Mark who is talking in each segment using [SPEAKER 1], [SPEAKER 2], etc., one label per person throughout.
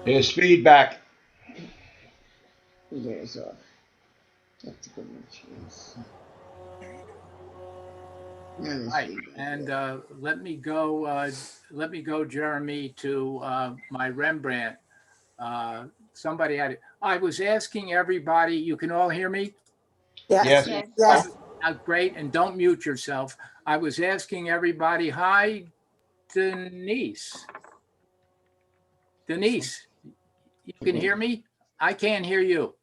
[SPEAKER 1] There's feedback.
[SPEAKER 2] There's off. Tactical machines.
[SPEAKER 3] Right, and let me go, Jeremy, to my Rembrandt. Somebody had it. I was asking everybody. You can all hear me?
[SPEAKER 1] Yes.
[SPEAKER 4] Yes.
[SPEAKER 5] Yes.
[SPEAKER 3] Great, and don't mute yourself. I was asking everybody. Hi, Denise. Denise, you can hear me? I can't hear you.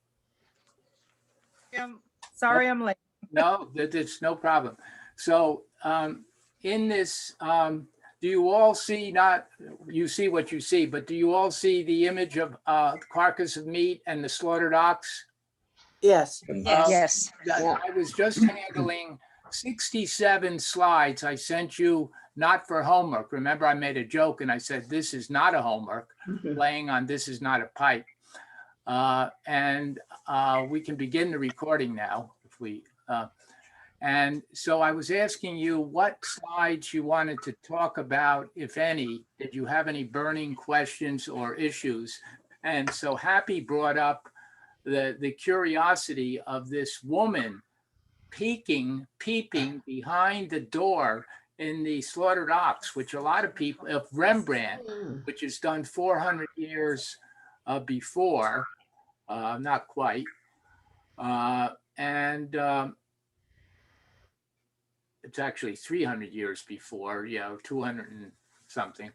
[SPEAKER 4] Sorry, I'm late.
[SPEAKER 3] No, that's no problem. So in this, do you all see, not, you see what you see, but do you all see the image of carcass of meat and the slaughtered ox?
[SPEAKER 5] Yes.
[SPEAKER 6] Yes.
[SPEAKER 3] I was just handling 67 slides. I sent you not for homework. Remember, I made a joke and I said, this is not a homework, playing on this is not a pipe. And we can begin the recording now if we, and so I was asking you what slides you wanted to talk about, if any. Did you have any burning questions or issues? And so Happy brought up the curiosity of this woman peeping behind the door in the slaughtered ox, which a lot of people, of Rembrandt, which is done 400 years before, not quite. And it's actually 300 years before, 200 and something.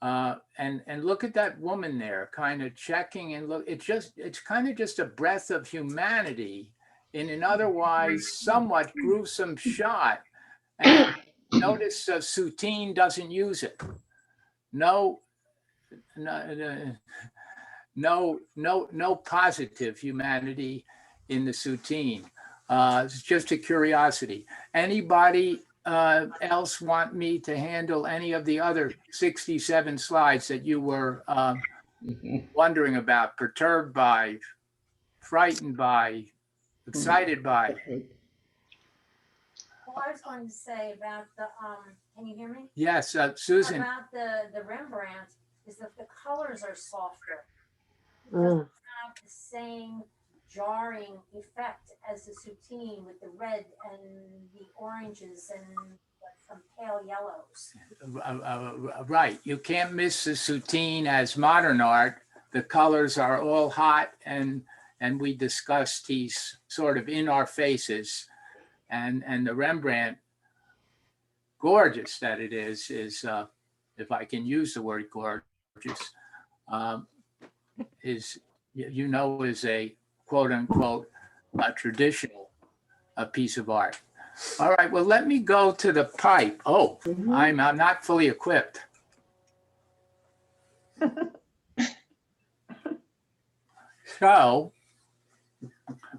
[SPEAKER 3] And look at that woman there kind of checking, and look, it's kind of just a breath of humanity in an otherwise somewhat gruesome shot. And notice Soutine doesn't use it. No positive humanity in the Soutine. It's just a curiosity. Anybody else want me to handle any of the other 67 slides that you were wondering about, perturbed by, frightened by, excited by?
[SPEAKER 6] Well, I was going to say about the, can you hear me?
[SPEAKER 3] Yes, Susan.
[SPEAKER 6] About the Rembrandt is that the colors are softer. It
[SPEAKER 5] Mm.
[SPEAKER 6] doesn't have the same jarring effect as the Soutine with the red and the oranges and some pale yellows.
[SPEAKER 3] Right, you can't miss the Soutine as modern art. The colors are all hot, and we discussed he's sort of in our faces, and the Rembrandt, gorgeous that it is if I can use the word gorgeous, is is a quote unquote a traditional piece of art. All right, well, let me go to the pipe. Oh, I'm not fully equipped. So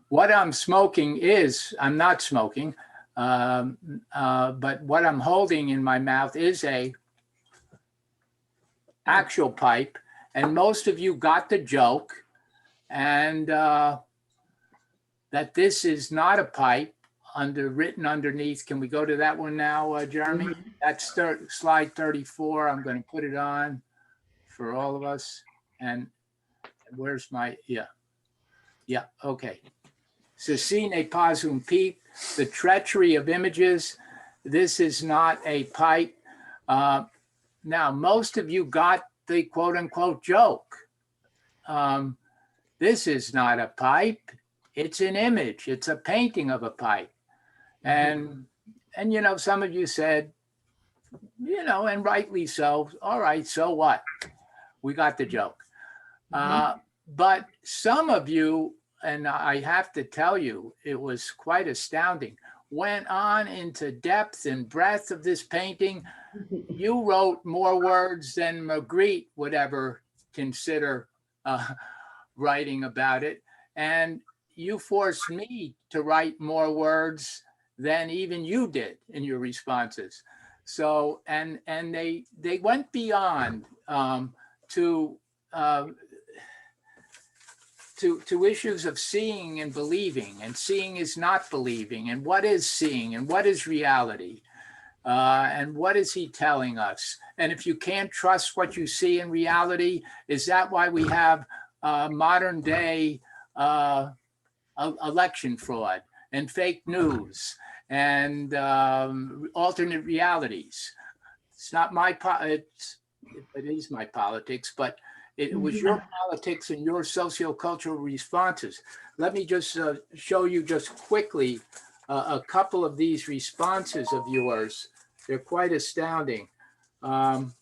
[SPEAKER 3] what I'm smoking is, I'm not smoking, but what I'm holding in my mouth is a actual pipe. And most of you got the joke, and that this is not a pipe written underneath. Can we go to that one now, Jeremy? That's slide 34. I'm going to put it on for all of us. And where's my, yeah, okay. Ceci pas un pipe, the treachery of images. This is not a pipe. Now, most of you got the quote unquote joke. This is not a pipe. It's an image. It's a painting of a pipe. And some of you said, and rightly so, all right, so what? We got the joke. But some of you, and I have to tell you, it was quite astounding, went on into depth and breadth of this painting. You wrote more words than Magritte would ever consider writing about it. And you forced me to write more words than even you did in your responses. So, and they went beyond to issues of seeing and believing, and seeing is not believing, and what is seeing and what is reality. And what is he telling us? And if you can't trust what you see in reality, is that why we have modern day election fraud and fake news and alternate realities? It's not my it is my politics, but it was your politics and your sociocultural responses. Let me just show you just quickly a couple of these responses of yours. They're quite astounding. Barbara,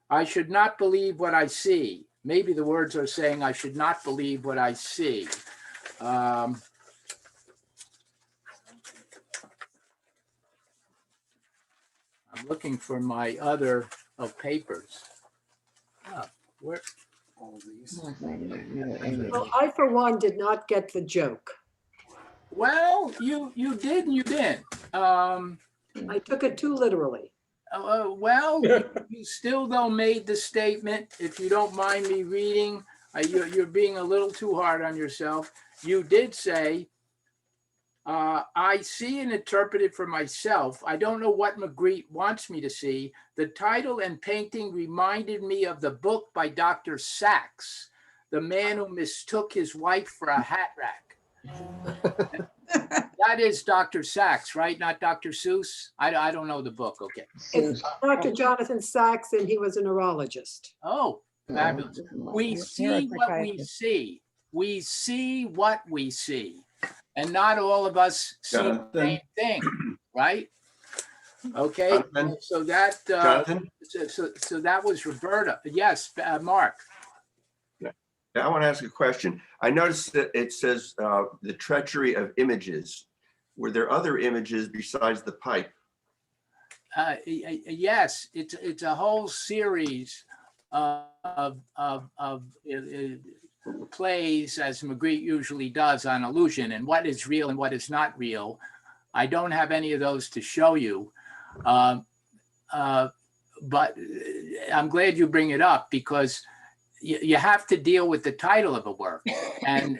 [SPEAKER 3] I should not believe what I see. Maybe the words are saying I should not believe what I see. I'm looking for my other papers. Where? All these.
[SPEAKER 4] Well, I, for one, did not get the joke.
[SPEAKER 3] Well, you did and you didn't.
[SPEAKER 4] I took it too literally.
[SPEAKER 3] Well, you still though made the statement, if you don't mind me reading, you're being a little too hard on yourself. You did say, I see and interpret it for myself. I don't know what Magritte wants me to see. The title and painting reminded me of the book by Dr. Sachs, the man who mistook his wife for a hat rack. That is Dr. Sachs, right? Not Dr. Seuss? I don't know the book. Okay.
[SPEAKER 4] It's Dr. Jonathan Sachs, and he was a neurologist.
[SPEAKER 3] Oh, fabulous. We see what we see. We see what we see. And not all of us see the same thing, right? Okay.
[SPEAKER 1] Jonathan?
[SPEAKER 3] So that
[SPEAKER 1] Jonathan?
[SPEAKER 3] so that was Roberta. Yes, Mark.
[SPEAKER 5] I want to ask a question. I noticed that it says the treachery of images. Were there other images besides the pipe?
[SPEAKER 3] Yes, it's a whole series of plays, as Magritte usually does, on illusion and what is real and what is not real. I don't have any of those to show you, but I'm glad you bring it up, because you have to deal with the title of a work. And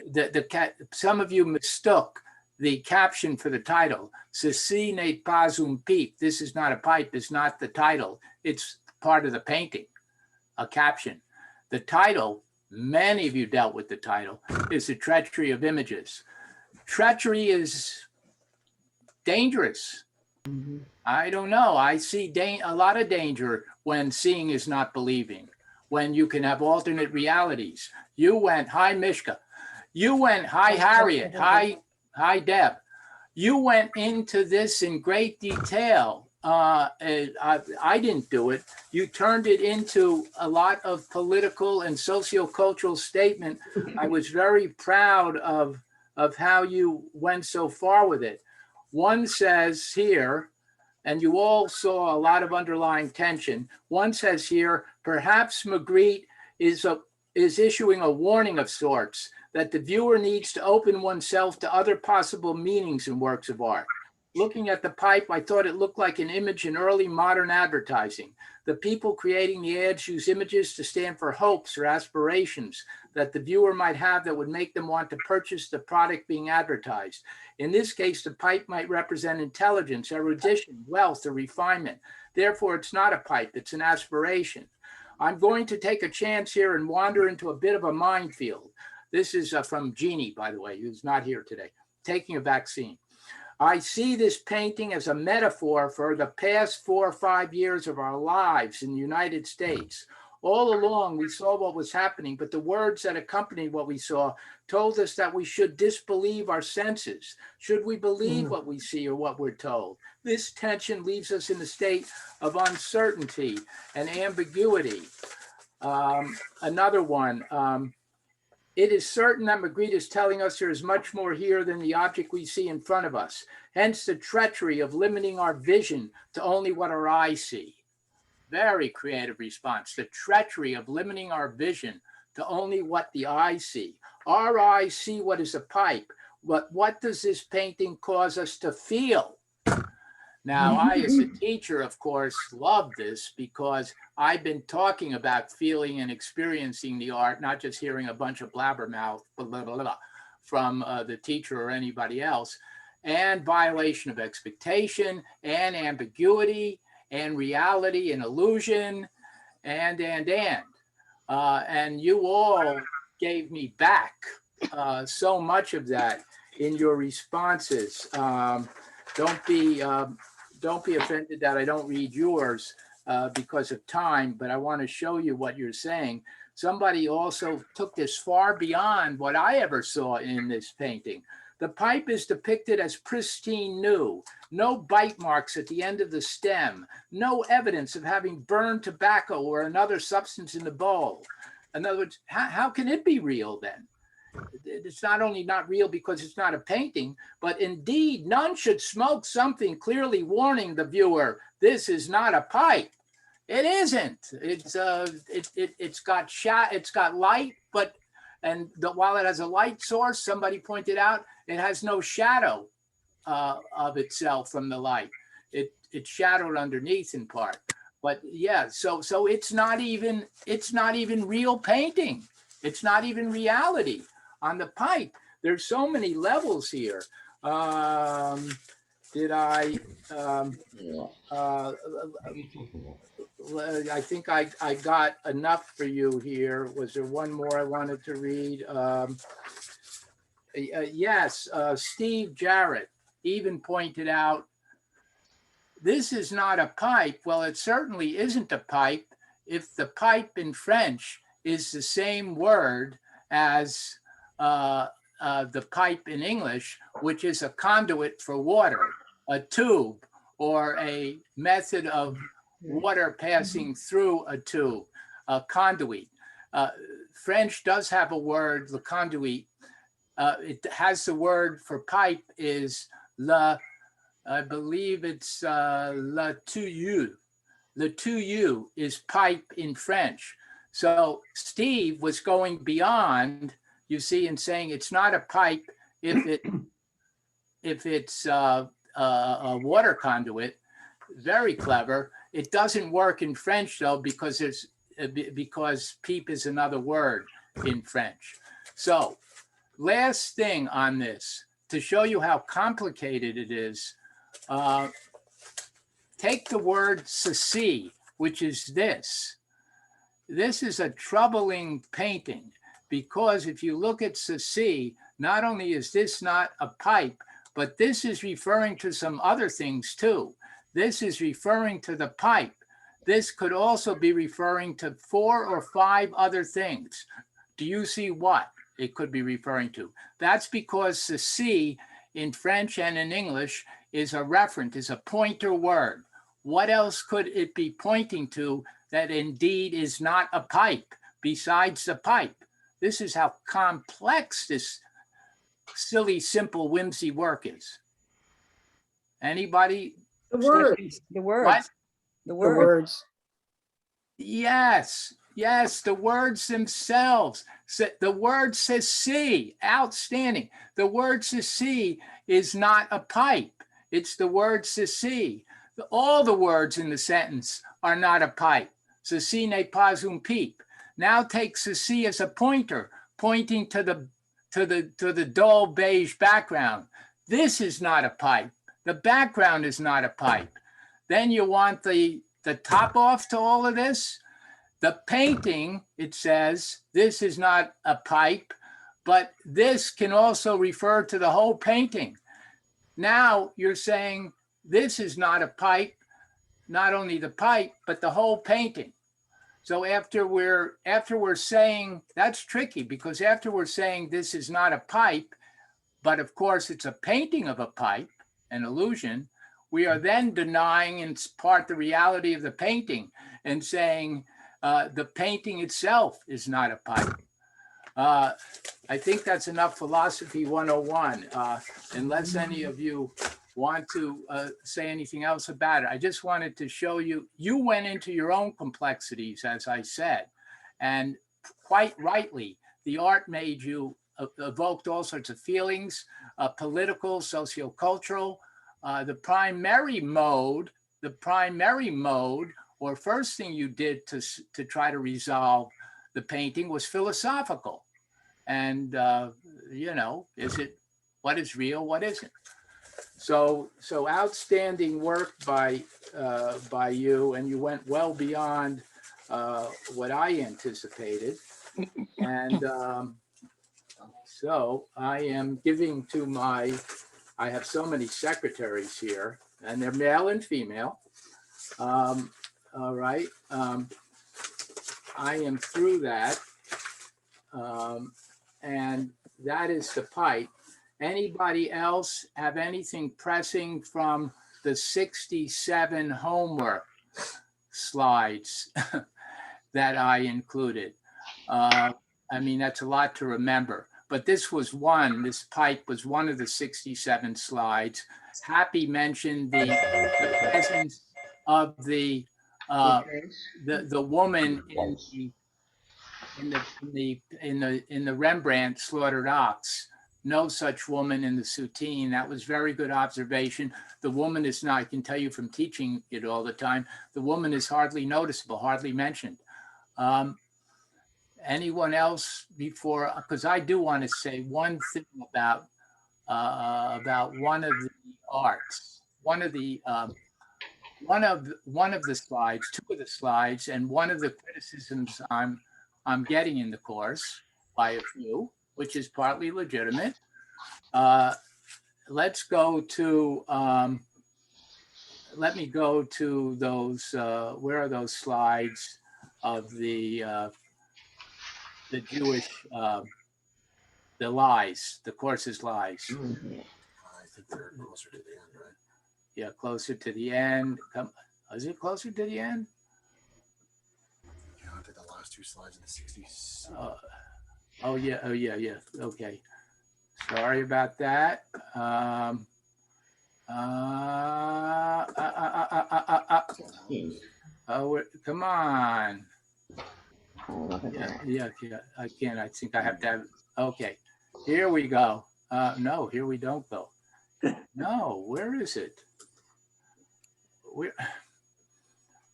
[SPEAKER 3] some of you mistook the caption for the title. Ceci n'est pas un pipe. This is not a pipe. It's not the title. It's part of the painting, a caption. The title, many of you dealt with the title, is The Treachery of Images. Treachery is dangerous. I don't know. I see a lot of danger when seeing is not believing, when you can have alternate realities. You went, hi, Mishka. You went, hi, Harriet. Hi, Deb. You went into this in great detail. I didn't do it. You turned it into a lot of political and sociocultural statement. I was very proud of how you went so far with it. One says here, and you all saw a lot of underlying tension. One says here, perhaps Magritte is issuing a warning of sorts that the viewer needs to open oneself to other possible meanings in works of art. Looking at the pipe, I thought it looked like an image in early modern advertising. The people creating the ads use images to stand for hopes or aspirations that the viewer might have that would make them want to purchase the product being advertised. In this case, the pipe might represent intelligence, erudition, wealth, or refinement. Therefore, it's not a pipe, it's an aspiration. I'm going to take a chance here and wander into a bit of a minefield. This is from Jeannie, by the way, who's not here today, taking a vaccine. I see this painting as a metaphor for the past 4 or 5 years of our lives in the United States. All along, we saw what was happening, but the words that accompanied what we saw told us that we should disbelieve our senses. Should we believe what we see or what we're told? This tension leaves us in a state of uncertainty and ambiguity. Another one. It is certain that Magritte is telling us there is much more here than the object we see in front of us. Hence the treachery of limiting our vision to only what our eyes see. Very creative response. The treachery of limiting our vision to only what the eyes see. Our eyes see what is a pipe, but what does this painting cause us to feel? Now, I, as a teacher, of course, love this because I've been talking about feeling and experiencing the art, not just hearing a bunch of blabbermouth blah, blah, blah, from the teacher or anybody else. and violation of expectation and ambiguity and reality and illusion and. And you all gave me back so much of that in your responses. Don't be offended that I don't read yours because of time, but I want to show you what you're saying. Somebody also took this far beyond what I ever saw in this painting. The pipe is depicted as pristine new, no bite marks at the end of the stem, no evidence of having burned tobacco or another substance in the bowl. In other words, how can it be real then? It's not only not real because it's not a painting, but indeed none should smoke something clearly warning the viewer, this is not a pipe. It isn't. It's got light, but while it has a light source, somebody pointed out, it has no shadow of itself from the light. It's shadowed underneath in part. But yeah, so it's not even real painting. It's not even reality on the pipe. There's so many levels here. I think I got enough for you here. Was there one more I wanted to read? Yes, Steve Jarrett even pointed out, this is not a pipe. Well, it certainly isn't a pipe if the pipe in French is the same word as the pipe in English, which is a conduit for water, a tube, or a method of water passing through a tube, a conduit. French does have a word, le conduit. It has the word for pipe is I believe it's la tuyau. Le tuyau is pipe in French. So Steve was going beyond, you see, and saying it's not a pipe if it's a water conduit. Very clever. It doesn't work in French though because pipe is another word in French. So last thing on this, to show you how complicated it is, take the word ceci, which is this. This is a troubling painting because if you look at ceci, not only is this not a pipe, but this is referring to some other things too. This is referring to the pipe. This could also be referring to 4 or 5 other things. Do you see what it could be referring to? That's because ceci in French and in English is a referent, is a pointer word. What else could it be pointing to that indeed is not a pipe besides the pipe? This is how complex this silly, simple, whimsy work is. Anybody?
[SPEAKER 4] The word.
[SPEAKER 7] The words.
[SPEAKER 3] What?
[SPEAKER 7] The
[SPEAKER 4] The
[SPEAKER 7] words.
[SPEAKER 4] words.
[SPEAKER 3] Yes, the words themselves. The word ceci, outstanding. The word ceci is not a pipe. It's the word ceci. All the words in the sentence are not a pipe. Ceci n'est pas un pipe. Now take ceci as a pointer, pointing to the dull beige background. This is not a pipe. The background is not a pipe. Then you want the top off to all of this. The painting, it says, this is not a pipe, but this can also refer to the whole painting. Now you're saying this is not a pipe, not only the pipe, but the whole painting. So after we're saying, that's tricky because after we're saying this is not a pipe, but of course it's a painting of a pipe, an illusion, we are then denying in part the reality of the painting and saying the painting itself is not a pipe. I think that's enough philosophy 101. Unless any of you want to say anything else about it, I just wanted to show you, you went into your own complexities, as I said, and quite rightly, the art made you, evoked all sorts of feelings, political, sociocultural. The primary mode, or first thing you did to try to resolve the painting was philosophical. And, you know, what is real, what isn't? So outstanding work by you, and you went well beyond what I anticipated. And so I am giving to I have so many secretaries here, and they're male and female. All right. I am through that. And that is the pipe. Anybody else have anything pressing from the 67 homework slides that I included? I mean, that's a lot to remember, but this pipe was one of the 67 slides. Happy mentioned the presence of the woman in the Rembrandt Slaughtered Ox. No such woman in the Soutine. That was very good observation. The woman is not, I can tell you from teaching it all the time, the woman is hardly noticeable, hardly mentioned. Anyone else before, because I do want to say one thing about one of the arts, one of the slides, two of the slides, and one of the criticisms I'm getting in the course by a few, which is partly legitimate. Let's go to, let me go to those, where are those slides of the Jewish, the lies, the course's lies.
[SPEAKER 2] Mhm.
[SPEAKER 7] I think they're closer to the end, right?
[SPEAKER 3] Yeah, closer to the end. Is it closer to the end?
[SPEAKER 7] Yeah, I think the last two slides in the 60s.
[SPEAKER 3] Oh yeah. Okay. Sorry about that. Come on. Yeah. I can't. I think I have to have. Okay. Here we go. No, here we don't go. No, where is it?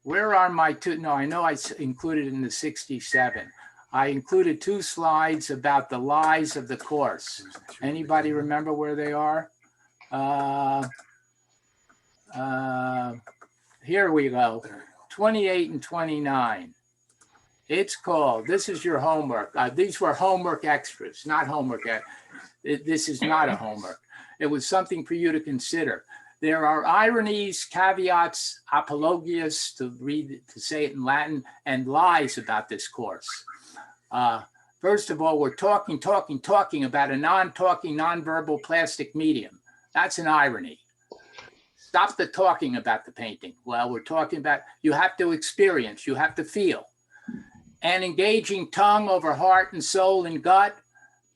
[SPEAKER 3] Where are my two? No, I know I included in the 67. I included two slides about the lies of the course. Anybody remember where they are? Here we go. 28 and 29. It's called, this is your homework. These were homework extras, not homework. This is not a homework. It was something for you to consider. There are ironies, caveats, apologias, to say it in Latin, and lies about this course. First of all, we're talking about a non-talking, non-verbal plastic medium. That's an irony. Stop the talking about the painting. Well, we're talking about, you have to experience, you have to feel. And engaging tongue over heart and soul and gut,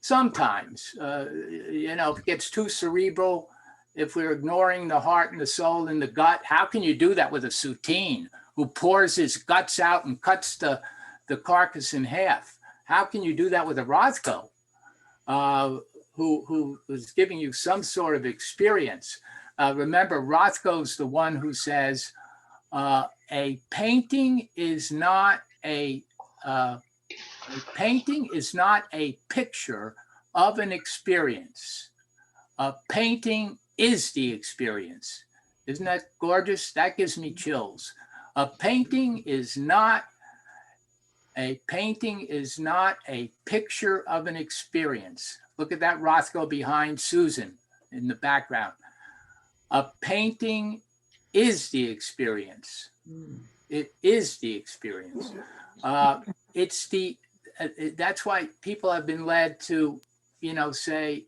[SPEAKER 3] sometimes, if it gets too cerebral, if we're ignoring the heart and the soul and the gut, how can you do that with a Soutine who pours his guts out and cuts the carcass in half? How can you do that with a Rothko who is giving you some sort of experience? Remember, Rothko's the one who says a painting is not a picture of an experience. A painting is the experience. Isn't that gorgeous? That gives me chills. A painting is not a picture of an experience. Look at that Rothko behind Susan in the background. A painting is the experience. It is the experience. That's why people have been led to, say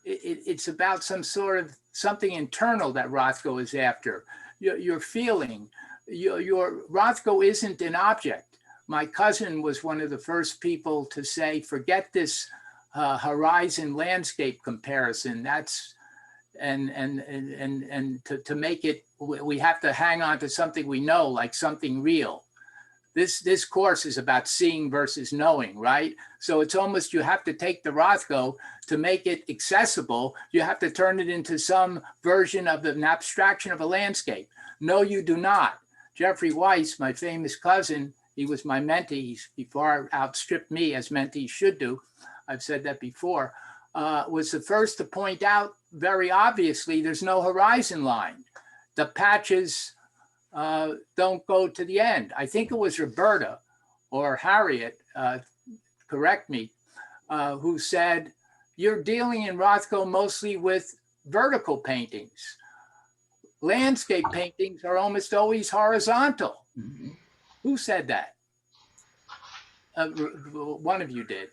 [SPEAKER 3] it's about some sort of something internal that Rothko is after. Your feeling, your Rothko isn't an object. My cousin was one of the first people to say, forget this horizon landscape comparison. That's and to make it, we have to hang on to something we know, like something real. This course is about seeing versus knowing, right? So it's almost, you have to take the Rothko to make it accessible. You have to turn it into some version of an abstraction of a landscape. No, you do not. Jeffrey Weiss, my famous cousin, he was my mentee. He's far outstripped me, as mentees should do. I've said that before. was the first to point out very obviously there's no horizon line. The patches don't go to the end. I think it was Roberta or Harriet, correct me, who said, you're dealing in Rothko mostly with vertical paintings. Landscape paintings are almost always horizontal. Who said that? One of you did.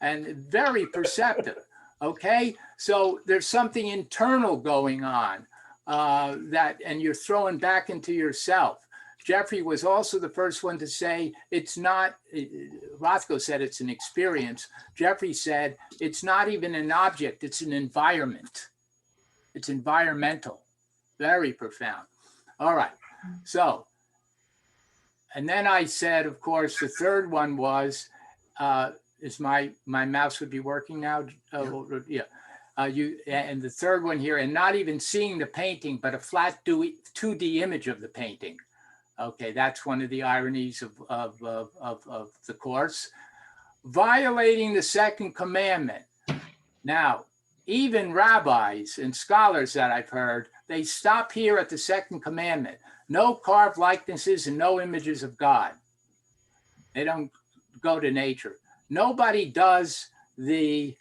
[SPEAKER 3] And very perceptive. Okay, so there's something internal going on and you're throwing back into yourself. Jeffrey was also the first one to say it's not, Rothko said it's an experience. Jeffrey said it's not even an object, it's an environment. It's environmental, very profound. All right, so, and then I said, of course, the third one was, is my mouse would be working now? Yeah. And the third one here, and not even seeing the painting, but a flat 2D image of the painting. Okay, that's one of the ironies of the course. Violating the second commandment. Now, even rabbis and scholars that I've heard, they stop here at the second commandment. No carved likenesses and no images of God. They don't go to nature. Nobody does the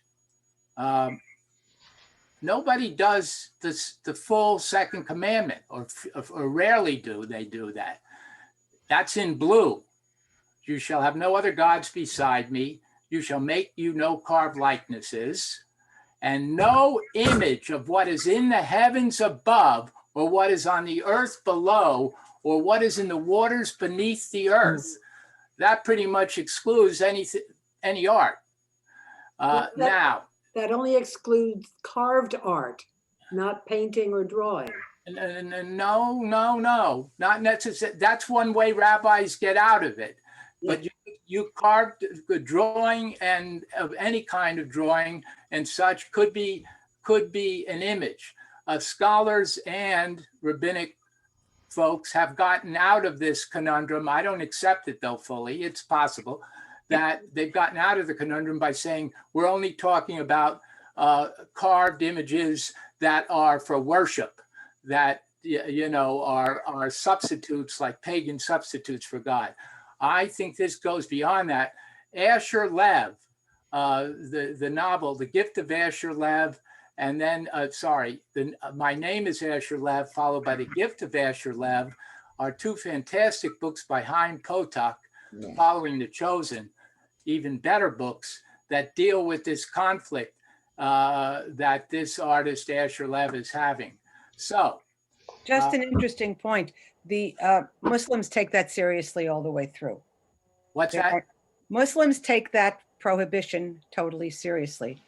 [SPEAKER 3] full second commandment, or rarely do they do that. That's in blue. You shall have no other gods beside me. You shall make you no carved likenesses, and no image of what is in the heavens above, or what is on the earth below, or what is in the waters beneath the earth. That pretty much excludes any art. Now,
[SPEAKER 4] that only excludes carved art, not painting or drawing.
[SPEAKER 3] No, not necessarily. That's one way rabbis get out of it.
[SPEAKER 4] Yeah.
[SPEAKER 3] But you carved a drawing, and of any kind of drawing and such could be an image. Scholars and rabbinic folks have gotten out of this conundrum. I don't accept it though fully. It's possible that they've gotten out of the conundrum by saying we're only talking about carved images that are for worship, that are substitutes, like pagan substitutes for God. I think this goes beyond that. Asher Lev, the novel, The Gift of Asher Lev, and then, My Name is Asher Lev, followed by The Gift of Asher Lev, are two fantastic books by Chaim Potok, following The Chosen, even better books that deal with this conflict that this artist Asher Lev is having. So,
[SPEAKER 8] just an interesting point. The Muslims take that seriously all the way through.
[SPEAKER 3] What's that?
[SPEAKER 8] Muslims take that prohibition totally seriously.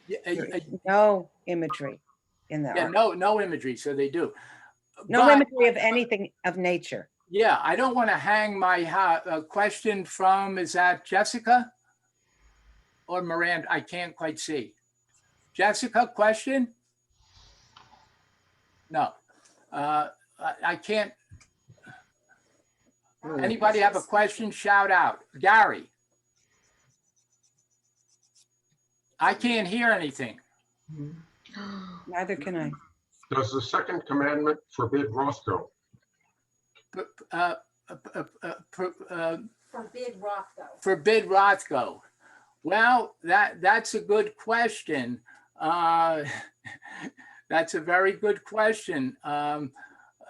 [SPEAKER 8] No imagery in that.
[SPEAKER 3] Yeah, no imagery. So they do.
[SPEAKER 8] No imagery of anything of nature.
[SPEAKER 3] Yeah, I don't want to hang my question from, is that Jessica or Miranda? I can't quite see. Jessica, question? No, I can't. Anybody have a question? Shout out. Gary. I can't hear anything.
[SPEAKER 8] Neither can I.
[SPEAKER 9] Does the second commandment forbid Rothko?
[SPEAKER 6] Forbid Rothko.
[SPEAKER 3] Forbid Rothko. Well, that's a good question. That's a very good question.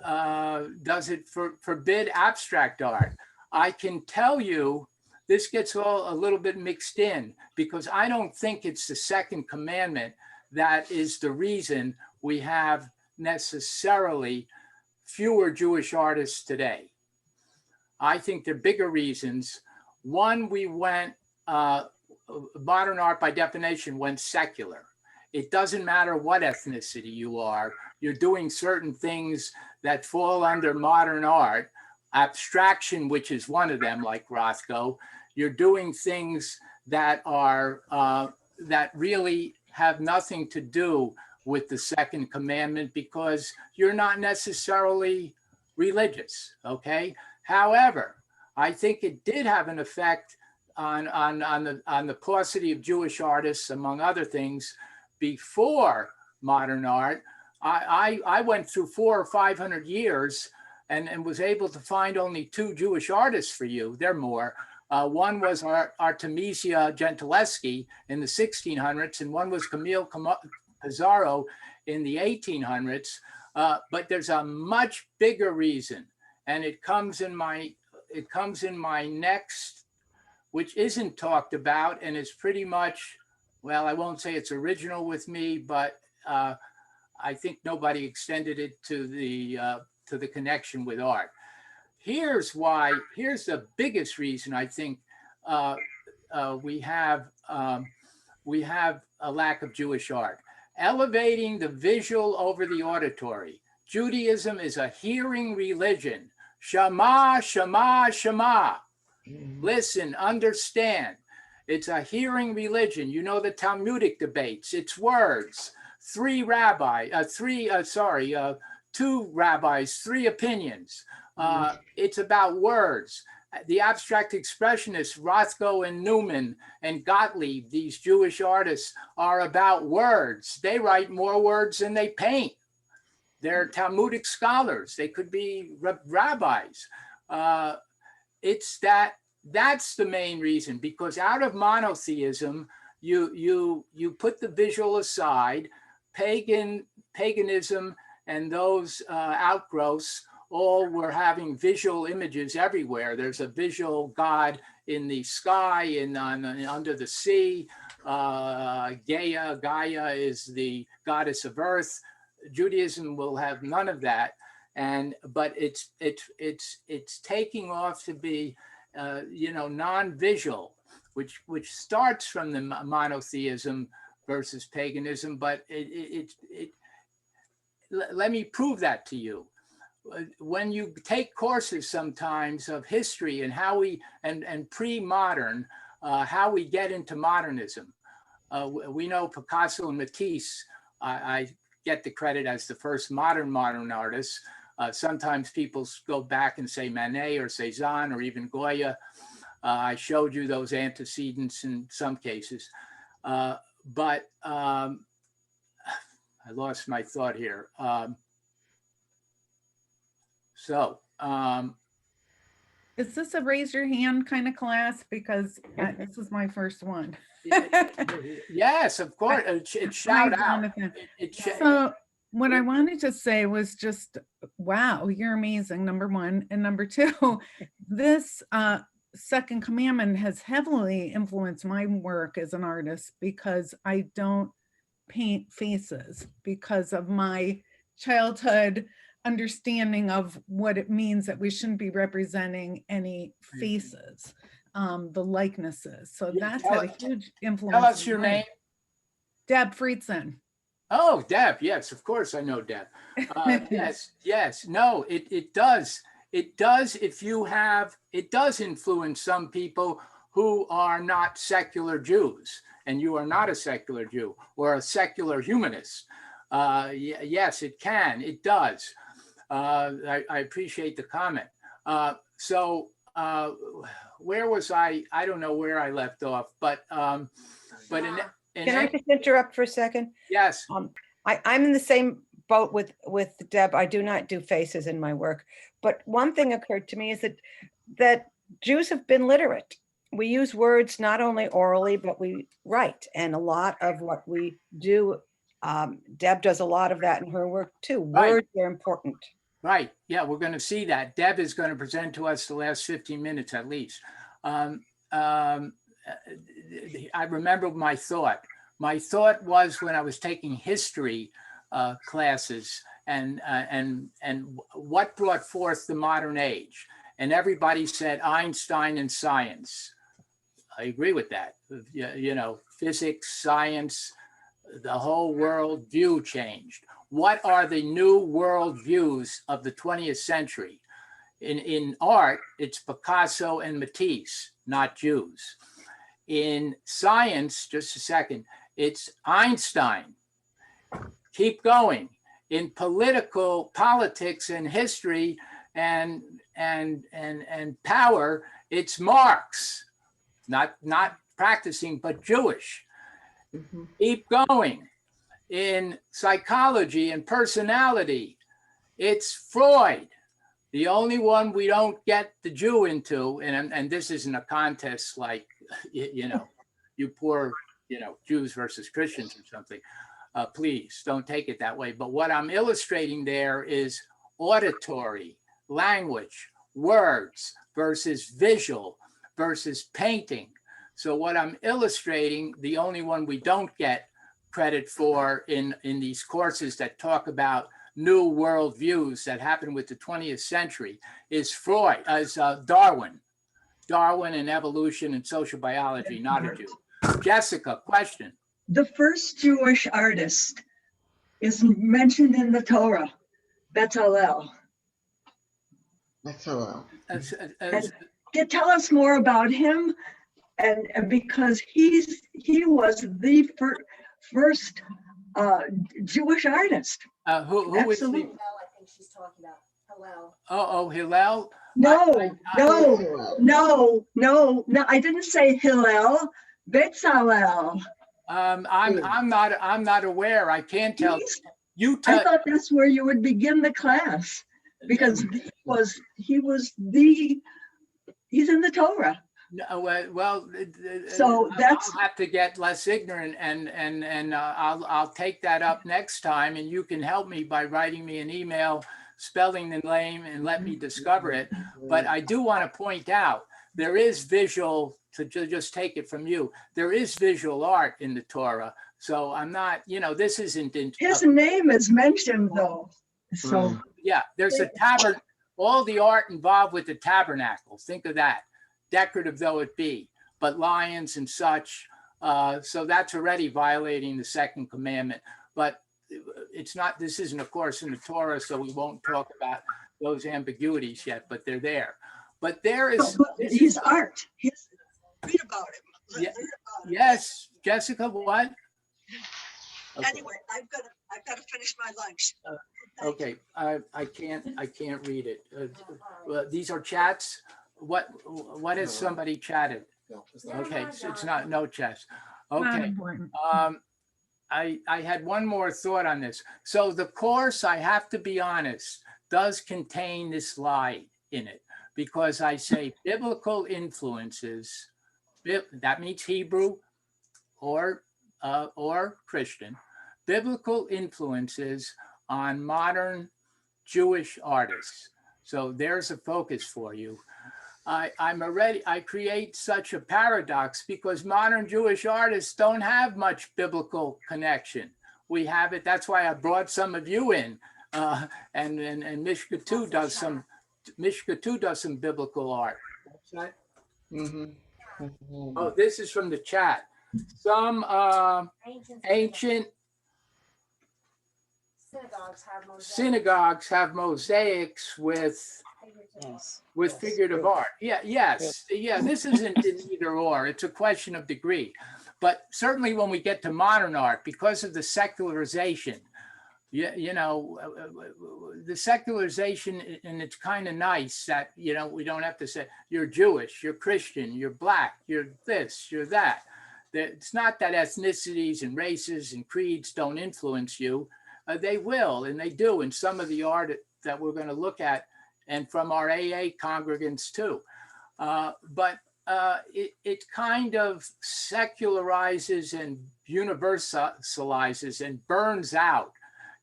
[SPEAKER 3] Does it forbid abstract art? I can tell you this gets a little bit mixed in, because I don't think it's the second commandment that is the reason we have necessarily fewer Jewish artists today. I think there are bigger reasons. One, we went, modern art by definition went secular. It doesn't matter what ethnicity you are, you're doing certain things that fall under modern art, abstraction, which is one of them, like Rothko. You're doing things that are, that really have nothing to do with the second commandment, because you're not necessarily religious, okay? However, I think it did have an effect on the paucity of Jewish artists, among other things, before modern art, I went through 400 or 500 years and was able to find only 2 Jewish artists for you. There are more. One was Artemisia Gentileschi in the 1600s, and one was Camille Pizarro in the 1800s. But there's a much bigger reason, and it comes in my next, which isn't talked about, and is pretty much, well, I won't say it's original with me, but I think nobody extended it to the connection with art. Here's the biggest reason I think we have a lack of Jewish art. Elevating the visual over the auditory. Judaism is a hearing religion. Shema, Shema, Shema. Listen, understand. It's a hearing religion. You know the Talmudic debates. It's words. 2 rabbis, 3 opinions. It's about words. The abstract expressionists, Rothko and Newman and Gottlieb, these Jewish artists, are about words. They write more words than they paint. They're Talmudic scholars. They could be rabbis. That's the main reason, because out of monotheism, you put the visual aside. Paganism and those outgrowths all were having visual images everywhere. There's a visual God in the sky and under the sea. Gaia is the goddess of earth. Judaism will have none of that, but it's taking off to be non-visual, which starts from the monotheism versus paganism. But let me prove that to you. When you take courses sometimes of history and how and pre-modern, how we get into modernism. We know Picasso and Matisse. I get the credit as the first modern artists. Sometimes people go back and say Monet or Cézanne or even Goya. I showed you those antecedents in some cases. But I lost my thought here.
[SPEAKER 10] Is this a raise your hand kind of class? Because this is my first one.
[SPEAKER 3] Yes, of course. It's shout out.
[SPEAKER 10] So what I wanted to say was just, wow, you're amazing, number one. And number two, this second commandment has heavily influenced my work as an artist, because I don't paint faces because of my childhood understanding of what it means that we shouldn't be representing any faces, the likenesses. So that's had a huge influence.
[SPEAKER 3] Tell us your name.
[SPEAKER 10] Deb Friedson.
[SPEAKER 3] Oh, Deb. Yes, of course I know Deb. Yes. No, it does. It does. It does influence some people who are not secular Jews, and you are not a secular Jew or a secular humanist. Yes, it can. It does. I appreciate the comment. Where was I? I don't know where I left off, but
[SPEAKER 8] Can I just interrupt for a second?
[SPEAKER 3] Yes.
[SPEAKER 8] I'm in the same boat with Deb. I do not do faces in my work, but one thing occurred to me is that Jews have been literate. We use words not only orally, but we write, and a lot of what we do, Deb does a lot of that in her work too. Words are important.
[SPEAKER 3] Right. Yeah, we're going to see that. Deb is going to present to us the last 15 minutes at least. I remember my thought. My thought was when I was taking history classes and what brought forth the modern age. And everybody said Einstein and science. I agree with that. Physics, science, the whole world view changed. What are the new world views of the 20th century? In art, it's Picasso and Matisse, not Jews. In science, just a second, it's Einstein. Keep going. In politics and history and power, it's Marx. Not practicing, but Jewish. Keep going. in psychology and personality, it's Freud. The only one we don't get the Jew into, and this isn't a contest like, you know, you poor, you know, Jews versus Christians or something. Please don't take it that way. But what I'm illustrating there is auditory, language, words versus visual versus painting. So what I'm illustrating, the only one we don't get credit for in these courses that talk about new world views that happened with the 20th century is Freud, Darwin and evolution and social biology, not a Jew. Jessica, question.
[SPEAKER 11] The first Jewish artist is mentioned in the Torah, Bezalel.
[SPEAKER 2] Bezalel.
[SPEAKER 11] Tell us more about him, and because he was the first Jewish artist.
[SPEAKER 3] Who is he?
[SPEAKER 6] Hillel, I think she's talking about. Hillel.
[SPEAKER 3] Oh, Hillel?
[SPEAKER 11] No, I didn't say Hillel. Bezalel.
[SPEAKER 3] I'm not aware. I can't tell.
[SPEAKER 11] I thought that's where you would begin the class, because he's in the Torah.
[SPEAKER 3] No, well,
[SPEAKER 11] so that's,
[SPEAKER 3] I'll have to get less ignorant, and I'll take that up next time, and you can help me by writing me an email, spelling the name, and let me discover it. But I do want to point out there is visual. To just take it from you, there is visual art in the Torah. So I'm not, you know, this isn't in
[SPEAKER 11] his name is mentioned though. So
[SPEAKER 3] yeah, there's a tabernacle. All the art involved with the tabernacle. Think of that, decorative though it be, but lions and such. So that's already violating the second commandment. But it's not. This isn't, of course, in the Torah, so we won't talk about those ambiguities yet. But they're there. But there is.
[SPEAKER 11] He's art. Read about him.
[SPEAKER 3] Yeah, yes, Jessica. What? Okay.
[SPEAKER 11] Anyway, I've got to finish my lunch.
[SPEAKER 3] Okay, I can't read it. These are chats. What has somebody chatted? Okay, so it's not no chats. Okay. I had one more thought on this. So the course, I have to be honest, does contain this slide in it, because I say biblical influences. That means Hebrew or Christian, biblical influences on modern Jewish artists. So there's a focus for you. I create such a paradox because modern Jewish artists don't have much biblical connection. We have it. That's why I brought some of you in, and Mishka too does some. Mishka too does some biblical art. What's that?
[SPEAKER 2] Mm-hmm.
[SPEAKER 3] Oh, this is from the chat. Some ancient synagogues have mosaics with figurative art. Yeah, yes. Yeah, this isn't an either or. It's a question of degree. But certainly when we get to modern art, because of the secularization, you know, the secularization, and it's kind of nice that, you know, we don't have to say you're Jewish, you're Christian, you're Black, you're this, you're that. It's not that ethnicities and races and creeds don't influence you. They will, and they do in some of the art that we're going to look at, and from our AA congregants too. But it kind of secularizes and universalizes and burns out,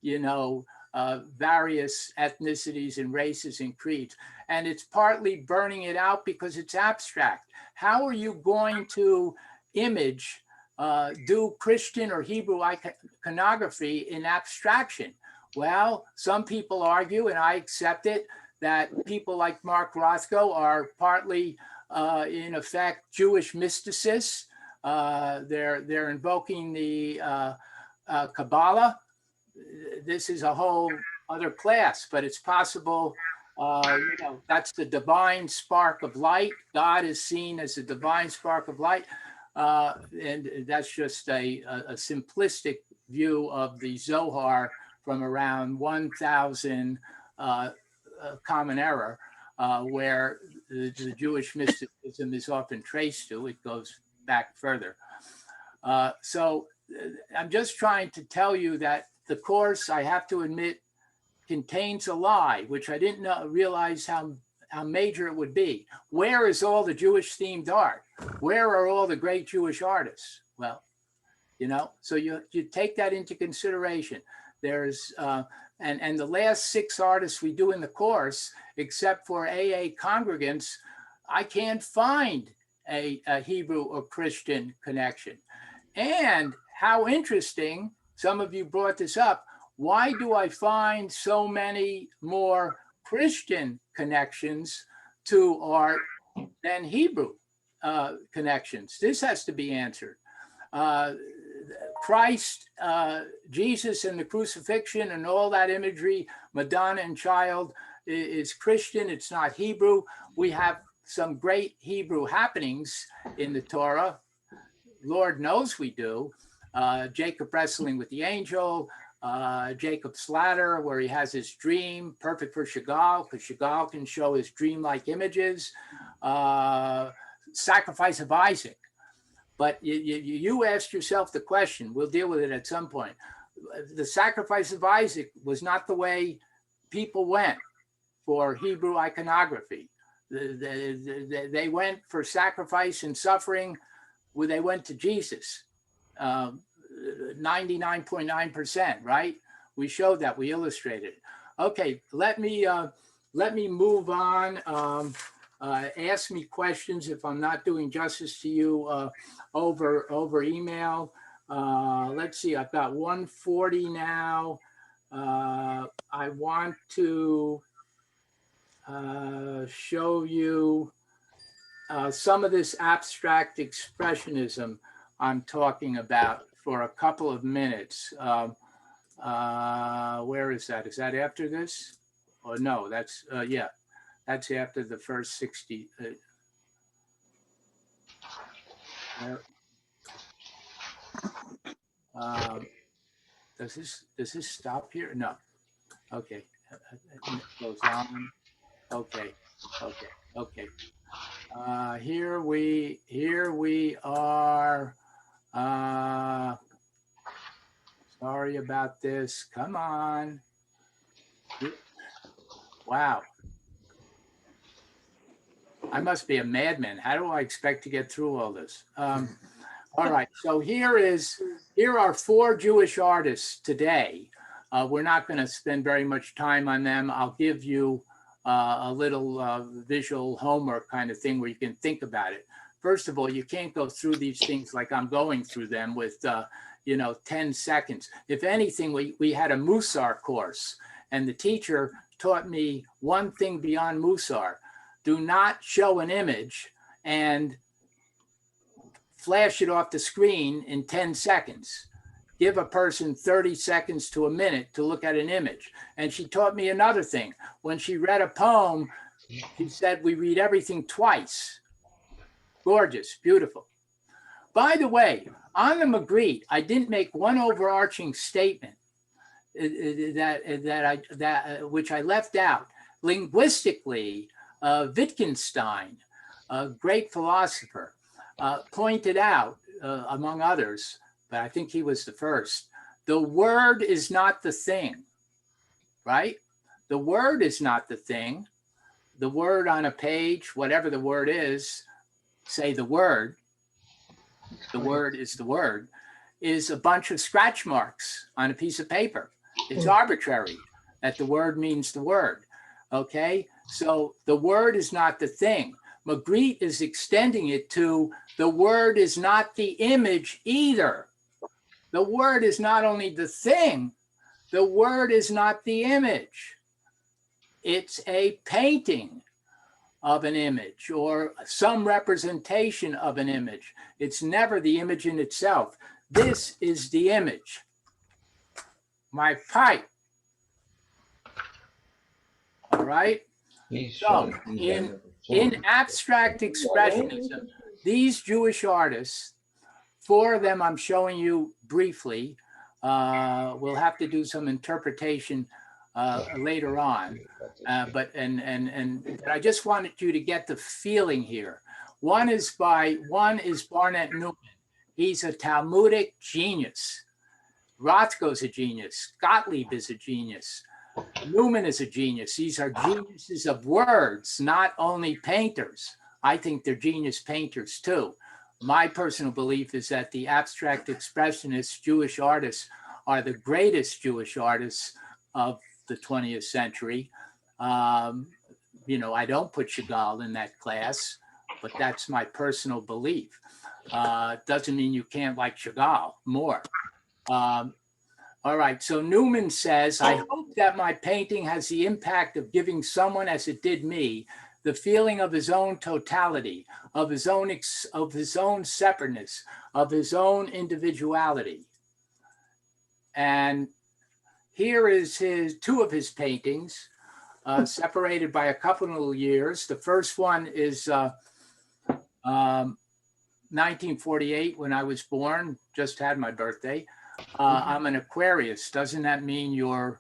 [SPEAKER 3] you know, various ethnicities and races and creeds. And it's partly burning it out because it's abstract. How are you going to image, do Christian or Hebrew iconography in abstraction? Well, some people argue, and I accept it, that people like Mark Rothko are partly, in effect, Jewish mysticists. They're invoking the Kabbalah. This is a whole other class, but it's possible, you know, that's the divine spark of light. God is seen as the divine spark of light. And that's just a simplistic view of the Zohar from around 1000 Common Era, where the Jewish mysticism is often traced to. It goes back further. So I'm just trying to tell you that the course, I have to admit, contains a lie, which I didn't realize how major it would be. Where is all the Jewish themed art? Where are all the great Jewish artists? Well, you know, so you take that into consideration. There's, and the last 6 artists we do in the course, except for AA congregants, I can't find a Hebrew or Christian connection. And how interesting, some of you brought this up, why do I find so many more Christian connections to art than Hebrew connections? This has to be answered. Christ, Jesus and the crucifixion and all that imagery, Madonna and child is Christian, it's not Hebrew. We have some great Hebrew happenings in the Torah. Lord knows we do. Jacob wrestling with the angel, Jacob's ladder, where he has his dream, perfect for Chagall, because Chagall can show his dreamlike images. Sacrifice of Isaac. But you asked yourself the question, we'll deal with it at some point. The sacrifice of Isaac was not the way people went for Hebrew iconography. They went for sacrifice and suffering where they went to Jesus. 99.9%, right? We showed that, we illustrated. Okay, let me move on. Ask me questions if I'm not doing justice to you over email. Let's see, I've got 140 now. I want to show you some of this abstract expressionism I'm talking about for a couple of minutes. Where is that? Is that after this? Oh, no, that's, yeah, that's after the first 60. Does this stop here? No. Okay. It goes on. Okay. Here we are. Sorry about this. Come on. Wow. I must be a madman. How do I expect to get through all this? All right. So here are 4 Jewish artists today. We're not going to spend very much time on them. I'll give you a little visual homework kind of thing where you can think about it. First of all, you can't go through these things like I'm going through them with, 10 seconds. If anything, we had a Musar course, and the teacher taught me one thing beyond Musar. Do not show an image and flash it off the screen in 10 seconds. Give a person 30 seconds to a minute to look at an image. And she taught me another thing. When she read a poem, she said, we read everything twice. Gorgeous, beautiful. By the way, on the Magritte, I didn't make one overarching statement which I left out. Linguistically, Wittgenstein, a great philosopher, pointed out, among others, but I think he was the first, the word is not the thing, right? The word is not the thing. The word on a page, whatever the word is, say the word is the word, is a bunch of scratch marks on a piece of paper. It's arbitrary that the word means the word, okay? So the word is not the thing. Magritte is extending it to the word is not the image either. The word is not only the thing, the word is not the image. It's a painting of an image or some representation of an image. It's never the image in itself. This is the image. My pipe. All right. So in abstract expressionism, these Jewish artists, 4 of them I'm showing you briefly. We'll have to do some interpretation later on. But I just wanted you to get the feeling here. One is Barnett Newton. He's a Talmudic genius. Rothko's a genius. Gottlieb is a genius. Newman is a genius. These are geniuses of words, not only painters. I think they're genius painters too. My personal belief is that the abstract expressionists, Jewish artists, are the greatest Jewish artists of the 20th century. You know, I don't put Chagall in that class, but that's my personal belief. Doesn't mean you can't like Chagall more. All right, so Newman says, I hope that my painting has the impact of giving someone, as it did me, the feeling of his own totality, of his own separateness, of his own individuality. And here is two of his paintings, separated by a couple of years. The first one is 1948, when I was born, just had my birthday. I'm an Aquarius. Doesn't that mean you're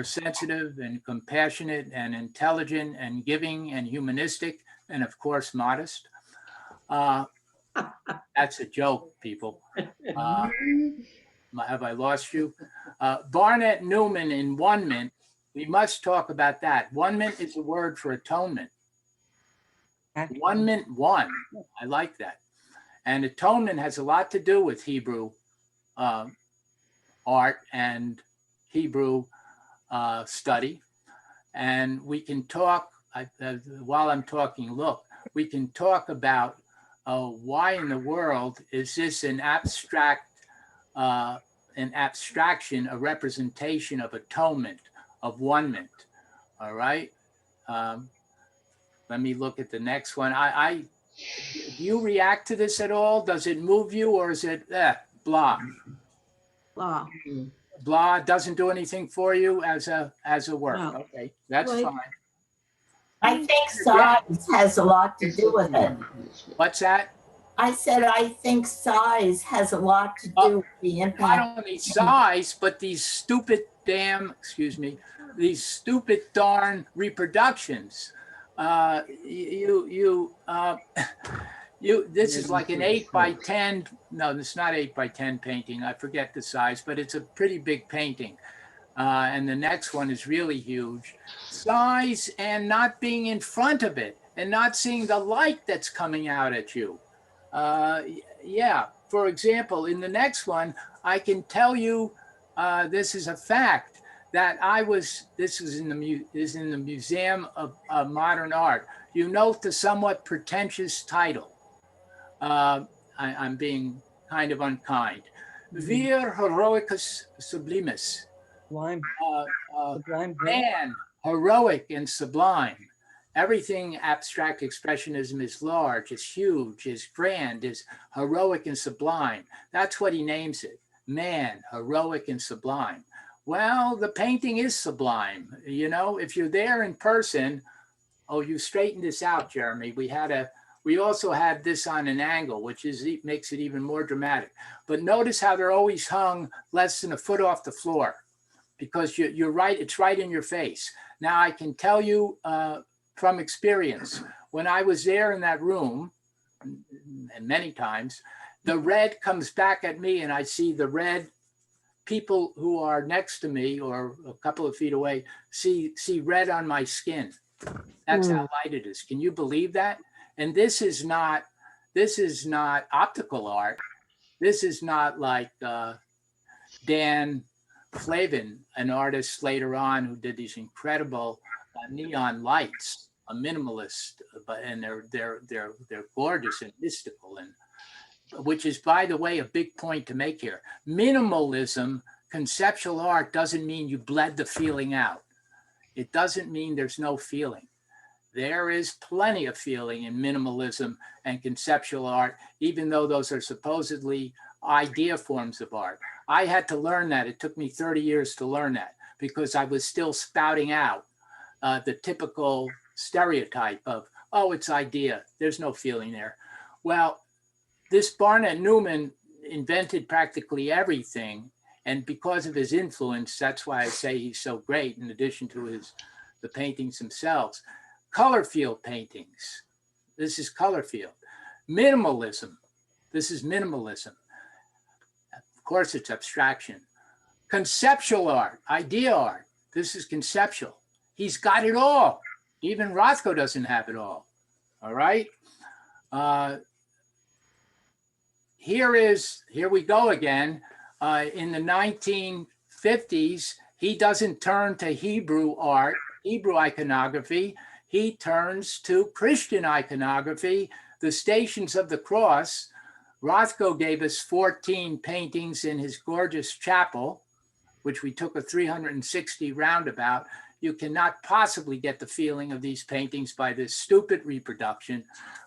[SPEAKER 3] sensitive and compassionate and intelligent and giving and humanistic and of course modest? That's a joke, people. Have I lost you? Barnett Newman in one mint. We must talk about that. One mint is a word for atonement. One mint, one. I like that. And atonement has a lot to do with Hebrew art and Hebrew study. And we can talk, while I'm talking, look, we can talk about why in the world is this an abstraction, a representation of atonement, of one-ment, all right? Let me look at the next one. Do you react to this at all? Does it move you, or is it blah?
[SPEAKER 4] Blah.
[SPEAKER 3] Blah, doesn't do anything for you as a work.
[SPEAKER 4] No.
[SPEAKER 3] Okay, that's
[SPEAKER 4] Right.
[SPEAKER 3] fine.
[SPEAKER 12] I think size has a lot to do with it.
[SPEAKER 3] What's that?
[SPEAKER 12] I said, I think size has a lot to do with the impact.
[SPEAKER 3] Not only size, but these stupid damn, these stupid darn reproductions. This is like an 8x10. No, it's not 8x10 painting. I forget the size, but it's a pretty big painting. And the next one is really huge. Size and not being in front of it and not seeing the light that's coming out at you. Yeah, for example, in the next one, I can tell you this is a fact that this is in the Museum of Modern Art. You note the somewhat pretentious title. I'm being kind of unkind. Vir heroicus sublimis.
[SPEAKER 8] Sublime. Sublime.
[SPEAKER 3] Man, heroic and sublime. Everything abstract expressionism is large, is huge, is grand, is heroic and sublime. That's what he names it. Man, heroic and sublime. Well, the painting is sublime. You know, if you're there in person, oh, you straightened this out, Jeremy. We also had this on an angle, which makes it even more dramatic. But notice how they're always hung less than a foot off the floor, because you're right, it's right in your face. Now I can tell you from experience, when I was there in that room, and many times, the red comes back at me and I see the red. People who are next to me or a couple of feet away see red on my skin. That's how light it is. Can you believe that? And this is not optical art. This is not like Dan Flavin, an artist later on who did these incredible neon lights, a minimalist, and they're gorgeous and mystical, and which is, by the way, a big point to make here. Minimalism, conceptual art, doesn't mean you bled the feeling out. It doesn't mean there's no feeling. There is plenty of feeling in minimalism and conceptual art, even though those are supposedly idea forms of art. I had to learn that. It took me 30 years to learn that, because I was still spouting out the typical stereotype of, oh, it's idea, there's no feeling there. Well, this Barnett Newman invented practically everything. And because of his influence, that's why I say he's so great, in addition to the paintings themselves. Color field paintings. This is color field. Minimalism. This is minimalism. course, it's abstraction. Conceptual art, idea art. This is conceptual. He's got it all. Even Rothko doesn't have it all. All right. Here we go again. In the 1950s, he doesn't turn to Hebrew art, Hebrew iconography. He turns to Christian iconography, the Stations of the Cross. Rothko gave us 14 paintings in his gorgeous chapel, which we took a 360 roundabout. You cannot possibly get the feeling of these paintings by this stupid reproduction,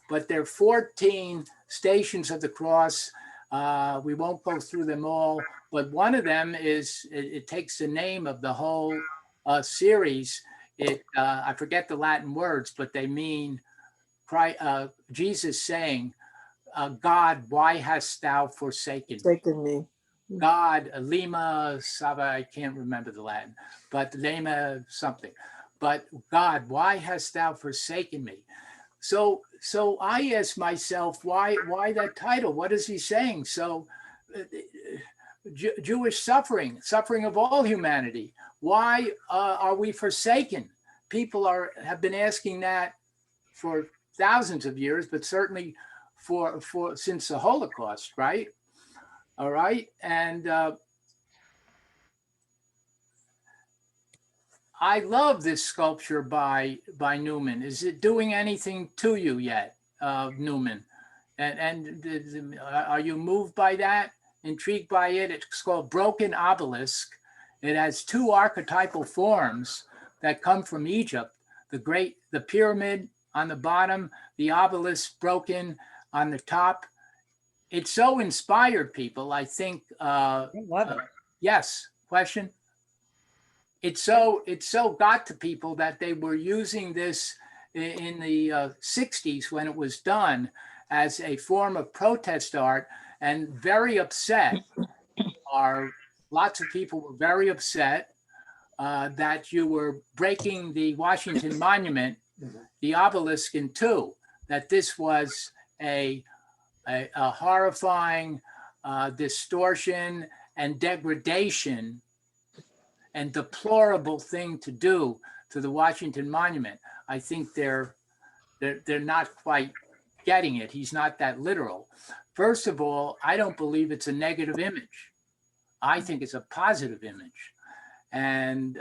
[SPEAKER 3] but they're 14 Stations of the Cross. We won't go through them all, but one of them is, it takes the name of the whole series. I forget the Latin words, but they mean Jesus saying, God, why hast thou forsaken me? God, Lima, Saba, I can't remember the Latin, but Lema something. But God, why hast thou forsaken me? So I ask myself, why that title? What is he saying? So Jewish suffering of all humanity. Why are we forsaken? People have been asking that for thousands of years, but certainly for since the Holocaust, right? All right, and I love this sculpture by Newman. Is it doing anything to you yet, Newman? And are you moved by that? Intrigued by it? It's called Broken Obelisk. It has two archetypal forms that come from Egypt: the pyramid on the bottom, the obelisk broken on the top. It so inspired people, I think.
[SPEAKER 8] I love it.
[SPEAKER 3] Yes, question? It so got to people that they were using this in the 60s when it was done as a form of protest art, and very upset. Lots of people were very upset that you were breaking the Washington Monument, the obelisk, in two, that this was a horrifying distortion and degradation and deplorable thing to do to the Washington Monument. I think they're not quite getting it. He's not that literal. First of all, I don't believe it's a negative image. I think it's a positive image. And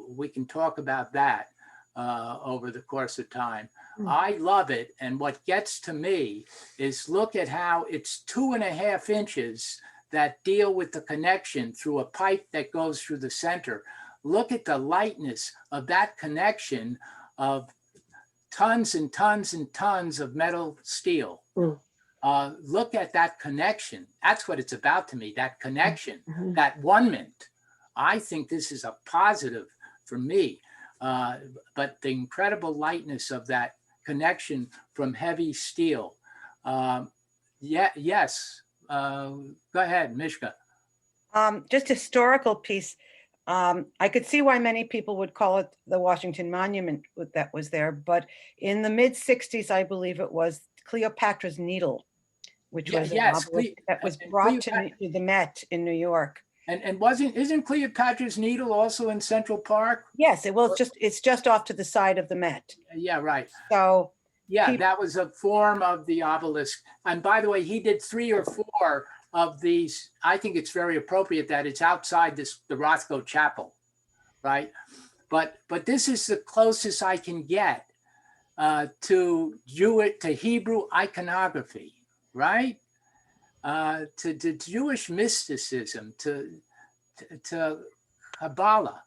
[SPEAKER 3] we can talk about that over the course of time. I love it. And what gets to me is look at how it's 2.5 inches that deal with the connection through a pipe that goes through the center. Look at the lightness of that connection of tons and tons and tons of metal steel. Look at that connection. That's what it's about to me, that connection, that one-ment. I think this is a positive for me. But the incredible lightness of that connection from heavy steel. Yes. Go ahead, Mishka.
[SPEAKER 8] Just historical piece. I could see why many people would call it the Washington Monument that was there, but in the mid 60s, I believe it was Cleopatra's Needle, which was an obelisk that was brought to the Met in New York.
[SPEAKER 3] And isn't Cleopatra's Needle also in Central Park?
[SPEAKER 8] Yes, it's just off to the side of the Met.
[SPEAKER 3] Yeah, right.
[SPEAKER 8] So
[SPEAKER 3] yeah, that was a form of the obelisk. And by the way, he did 3 or 4 of these. I think it's very appropriate that it's outside the Rothko Chapel, right? But this is the closest I can get to Hebrew iconography, right? To Jewish mysticism, to Kabbalah.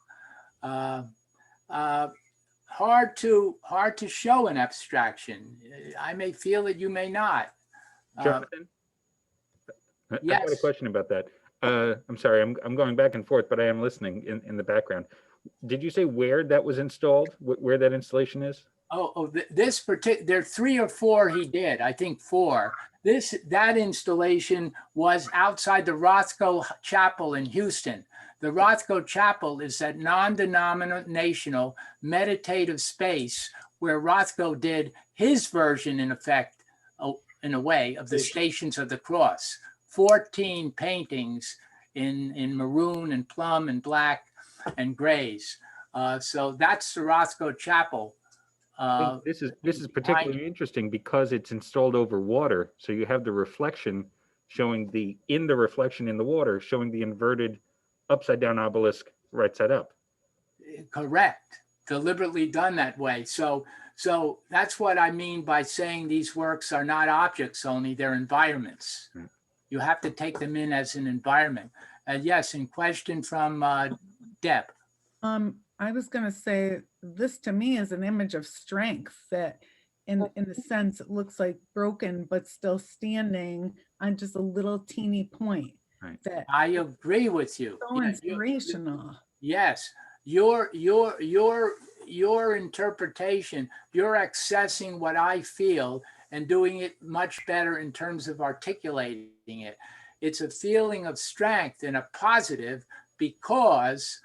[SPEAKER 3] Hard to show an abstraction. I may feel it, you may not.
[SPEAKER 13] Jonathan,
[SPEAKER 3] yes.
[SPEAKER 13] I've got a question about that. I'm sorry, I'm going back and forth, but I am listening in the background. Did you say where that was installed? Where that installation is?
[SPEAKER 3] This particular, there are 3 or 4 he did. I think 4. That installation was outside the Rothko Chapel in Houston. The Rothko Chapel is that non-denominational meditative space where Rothko did his version, in effect, in a way, of the Stations of the Cross. 14 paintings in maroon and plum and black and grays. So that's the Roscoe Chapel.
[SPEAKER 13] This is particularly interesting because it's installed over water. So you have the reflection showing in the reflection in the water, showing the inverted upside down obelisk right side up.
[SPEAKER 3] Correct. Deliberately done that way. So that's what I mean by saying these works are not objects only, they're environments. You have to take them in as an environment. Yes, in question from Deb.
[SPEAKER 10] I was going to say, this to me is an image of strength that in the sense it looks like broken, but still standing on just a little teeny point.
[SPEAKER 13] Right.
[SPEAKER 10] That
[SPEAKER 3] I agree with you.
[SPEAKER 10] so inspirational.
[SPEAKER 3] Yes, your interpretation, you're accessing what I feel and doing it much better in terms of articulating it. It's a feeling of strength and a positive, because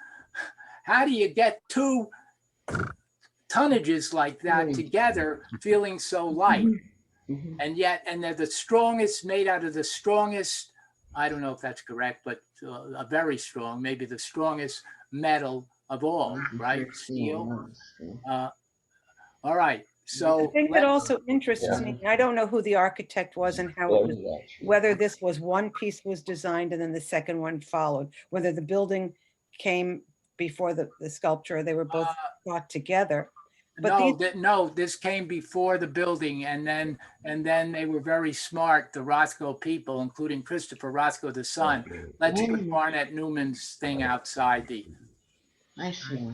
[SPEAKER 3] how do you get two tonnages like that together feeling so light? And yet, and they're the strongest, made out of the strongest, I don't know if that's correct, but a very strong, maybe the strongest metal of all, right? Steel. All right. So
[SPEAKER 8] the thing that also interests me, I don't know who the architect was and how it was, whether this was one piece was designed and then the second one followed, whether the building came before the sculpture, they were both brought together. But
[SPEAKER 3] no, this came before the building, and then they were very smart, the Roscoe people, including Christopher Roscoe, the son. Let's put Barnett Newman's thing outside the.
[SPEAKER 2] I see.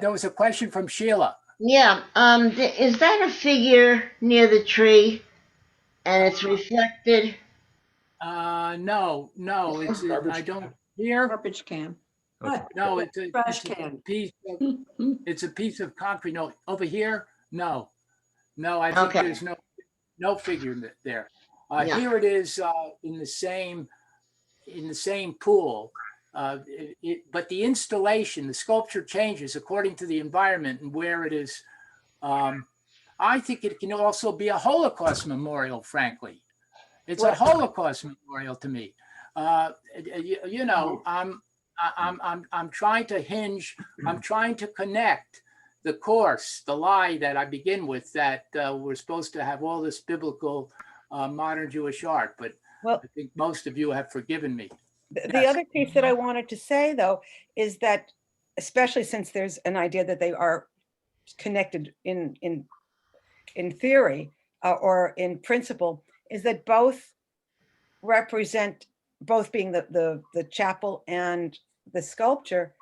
[SPEAKER 3] There was a question from Sheila.
[SPEAKER 2] Yeah, is that a figure near the tree and it's reflected?
[SPEAKER 3] No, it's I don't hear.
[SPEAKER 4] Garbage can.
[SPEAKER 3] No, it's a
[SPEAKER 4] trash can.
[SPEAKER 3] It's a piece of concrete. No, over here, no, I think there's no figure there. Here it is in the same pool. But the installation, the sculpture changes according to the environment and where it is. I think it can also be a Holocaust memorial, frankly. It's a Holocaust memorial to me. I'm trying to I'm trying to connect the course, the lie that I begin with, that we're supposed to have all this biblical modern Jewish art, but I think most of you have forgiven me.
[SPEAKER 8] The other piece that I wanted to say, though, is that, especially since there's an idea that they are connected in theory or in principle, is that both represent, both being the chapel and the sculpture,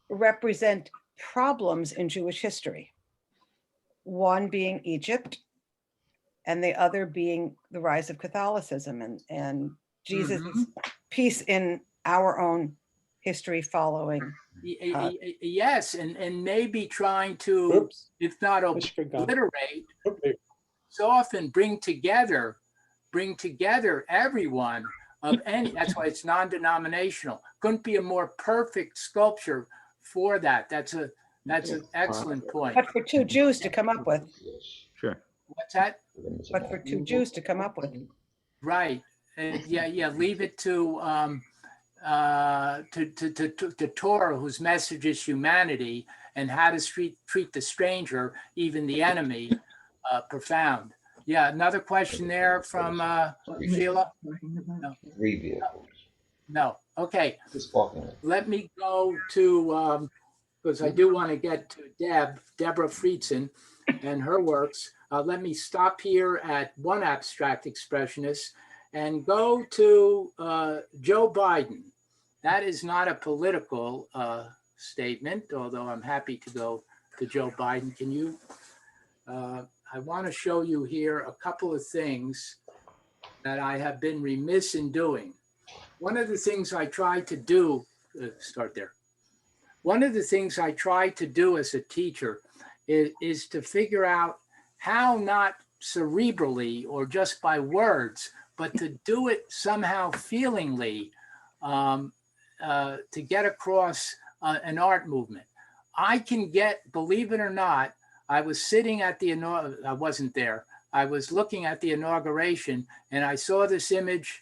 [SPEAKER 8] represent problems in Jewish history. One being Egypt, and the other being the rise of Catholicism and Jesus' piece in our own history following.
[SPEAKER 3] Yes, and maybe trying to, if not obliterate, so often bring together everyone of any, that's why it's non-denominational. Couldn't be a more perfect sculpture for that. That's an excellent point.
[SPEAKER 8] But for two Jews to come up with.
[SPEAKER 13] Sure.
[SPEAKER 3] What's that?
[SPEAKER 8] But for two Jews to come up with.
[SPEAKER 3] Right. Yeah. Leave it to Torah, whose message is humanity and how to treat the stranger, even the enemy. Profound. Yeah. Another question there from Sheila. No.
[SPEAKER 1] 3 vehicles.
[SPEAKER 3] No. Okay.
[SPEAKER 1] Just walking it.
[SPEAKER 3] Let me go to because I do want to get to Deborah Friedson and her works. Let me stop here at one abstract expressionist and go to Joe Biden. That is not a political statement, although I'm happy to go to Joe Biden. Can you? I want to show you here a couple of things that I have been remiss in doing. One of the things I tried to do, start there. One of the things I try to do as a teacher is to figure out how, not cerebrally or just by words, but to do it somehow feelingly, to get across an art movement. I can get, believe it or not, I was sitting at I wasn't there. I was looking at the inauguration and I saw this image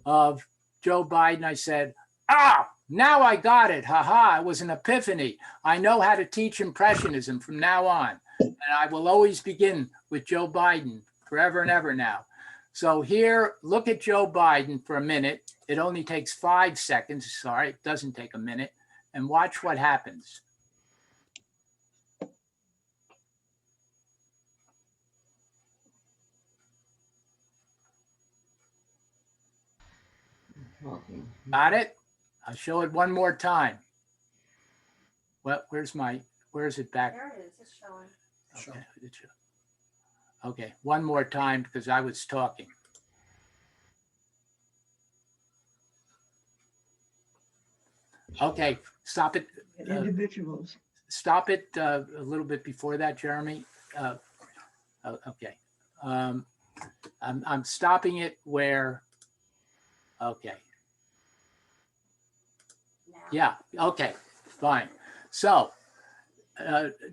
[SPEAKER 3] of Joe Biden, I said, ah, now I got it. Ha ha, it was an epiphany. I know how to teach Impressionism from now on. And I will always begin with Joe Biden forever and ever now. So here, look at Joe Biden for a minute. It only takes 5 seconds. Sorry, it doesn't take a minute. And watch what happens. Got it? I'll show it one more time. Well, where's it back?
[SPEAKER 6] There it is, it's showing.
[SPEAKER 3] Okay, okay, one more time because I was talking. Okay, stop it.
[SPEAKER 11] Individuals.
[SPEAKER 3] Stop it a little bit before that, Jeremy. Okay. I'm stopping it where, okay. Yeah, okay, fine. So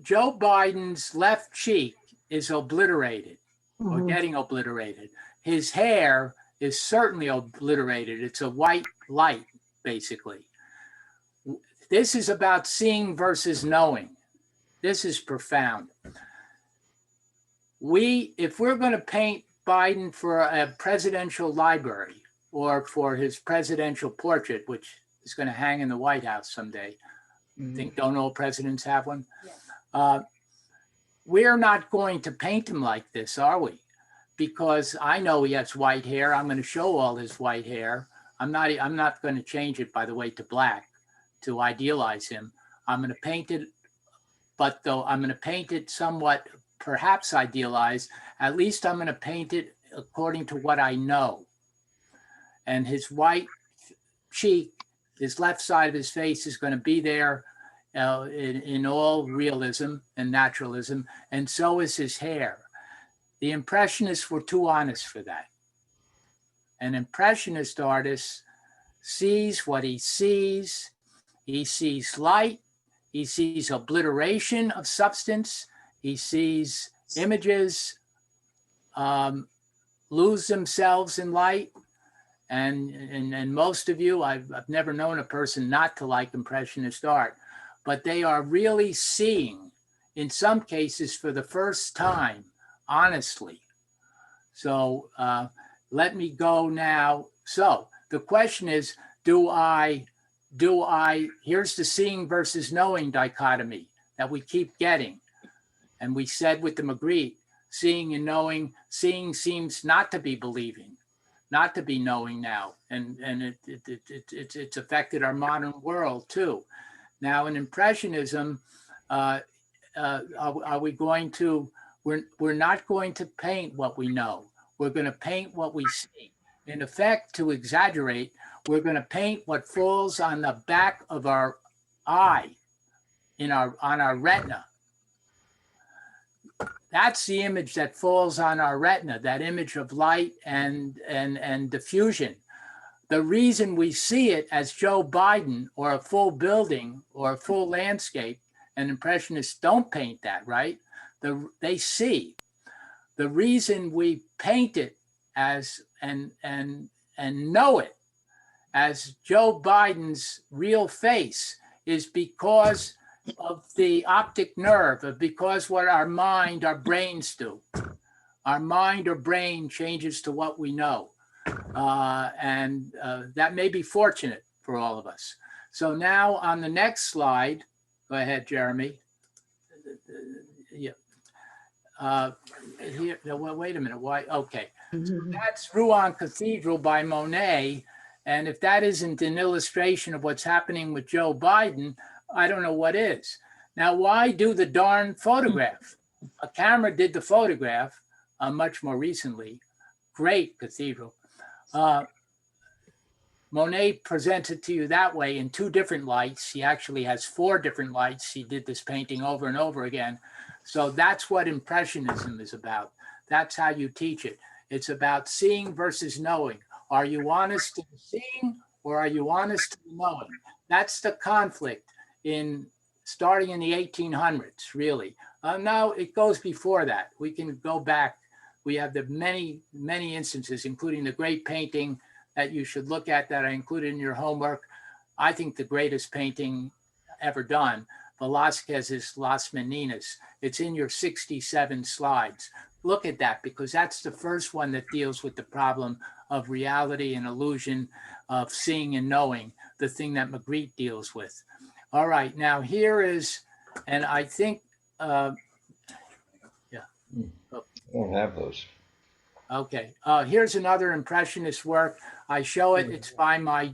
[SPEAKER 3] Joe Biden's left cheek is obliterated or getting obliterated. His hair is certainly obliterated. It's a white light, basically. This is about seeing versus knowing. This is profound. If we're going to paint Biden for a presidential library or for his presidential portrait, which is going to hang in the White House someday. Think don't all presidents have one?
[SPEAKER 6] Yes.
[SPEAKER 3] We're not going to paint him like this, are we? Because I know he has white hair. I'm going to show all his white hair. I'm not going to change it, by the way, to black to idealize him. I'm going to paint it, but though I'm going to paint it somewhat perhaps idealized, at least I'm going to paint it according to what I know. And his white cheek, his left side of his face is going to be there in all realism and naturalism, and so is his hair. The Impressionists were too honest for that. An Impressionist artist sees what he sees. He sees light. He sees obliteration of substance. He sees images lose themselves in light. And most of you, I've never known a person not to like Impressionist art, but they are really seeing, in some cases for the first time, honestly. So let me go now. So the question is, here's the seeing versus knowing dichotomy that we keep getting. And we said with the Magritte, seeing and knowing, seeing seems not to be believing, not to be knowing now. And it's affected our modern world too. Now in Impressionism, are we going to, we're not going to paint what we know. We're going to paint what we see. In effect, to exaggerate, we're going to paint what falls on the back of our eye, on our retina. That's the image that falls on our retina, that image of light and diffusion. The reason we see it as Joe Biden or a full building or a full landscape, and Impressionists don't paint that, right? They see. The reason we paint it as and know it as Joe Biden's real face is because of the optic nerve, because what our mind, our brains do. Our mind or brain changes to what we know. And that may be fortunate for all of us. So now on the next slide, go ahead, Jeremy. Yeah. Here, well, wait a minute. Why? Okay. So that's Ruan Cathedral by Monet. And if that isn't an illustration of what's happening with Joe Biden, I don't know what is. Now, why do the darn photograph? A camera did the photograph much more recently. Great cathedral. Monet presents it to you that way in 2 different lights. He actually has 4 different lights. He did this painting over and over again. So that's what Impressionism is about. That's how you teach it. It's about seeing versus knowing. Are you honest to the seeing or are you honest to the knowing? That's the conflict starting in the 1800s, really. Now it goes before that. We can go back. We have the many, many instances, including the great painting that you should look at that I included in your homework. I think the greatest painting ever done, Velasquez Is Las Meninas. It's in your 67 slides. Look at that, because that's the first one that deals with the problem of reality and illusion, of seeing and knowing, the thing that Magritte deals with. All right, now here is, and I think,
[SPEAKER 1] I don't have those.
[SPEAKER 3] okay, here's another Impressionist work. I show it, it's by my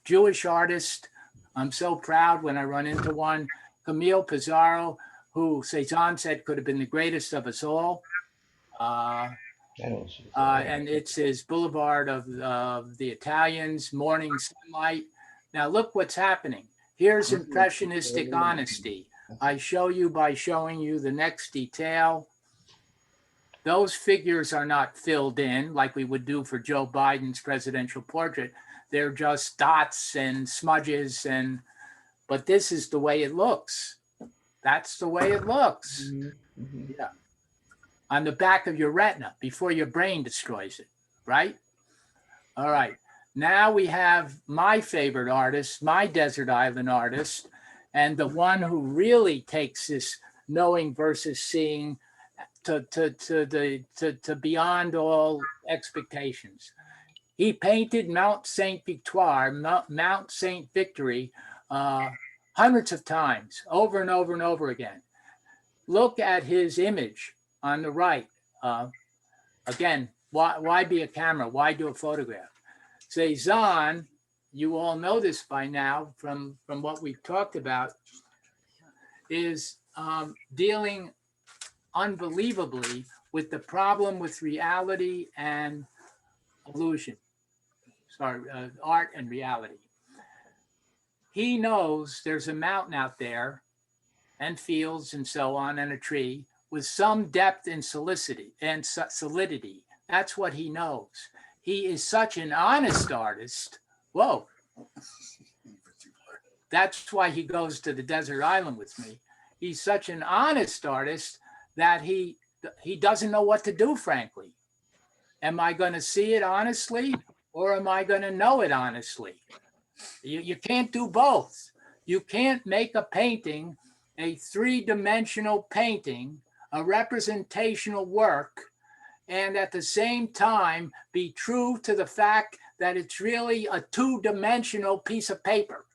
[SPEAKER 3] Jewish artist. I'm so proud when I run into one, Camille Pizarro, who Cezanne said could have been the greatest of us all. And it's his Boulevard of the Italians, Morning Sunlight. Now look what's happening. Here's impressionistic honesty. I show you by showing you the next detail. Those figures are not filled in like we would do for Joe Biden's presidential portrait. They're just dots and smudges, but this is the way it looks. That's the way it looks. Yeah. On the back of your retina before your brain destroys it, right? All right. Now we have my favorite artist, my desert island artist, and the one who really takes this knowing versus seeing to beyond all expectations. He painted Mount Saint Victoire, Mount Saint Victory, hundreds of times, over and over and over again. Look at his image on the right. Again, why be a camera? Why do a photograph? Cezanne, you all know this by now from what we've talked about, is dealing unbelievably with the problem with reality and illusion. Sorry, art and reality. He knows there's a mountain out there and fields and so on and a tree with some depth and solidity. That's what he knows. He is such an honest artist. Whoa. That's why he goes to the desert island with me. He's such an honest artist that he doesn't know what to do, frankly. Am I going to see it honestly, or am I going to know it honestly? You can't do both. You can't make a painting, a three-dimensional painting, a representational work, and at the same time be true to the fact that it's really a two-dimensional piece of paper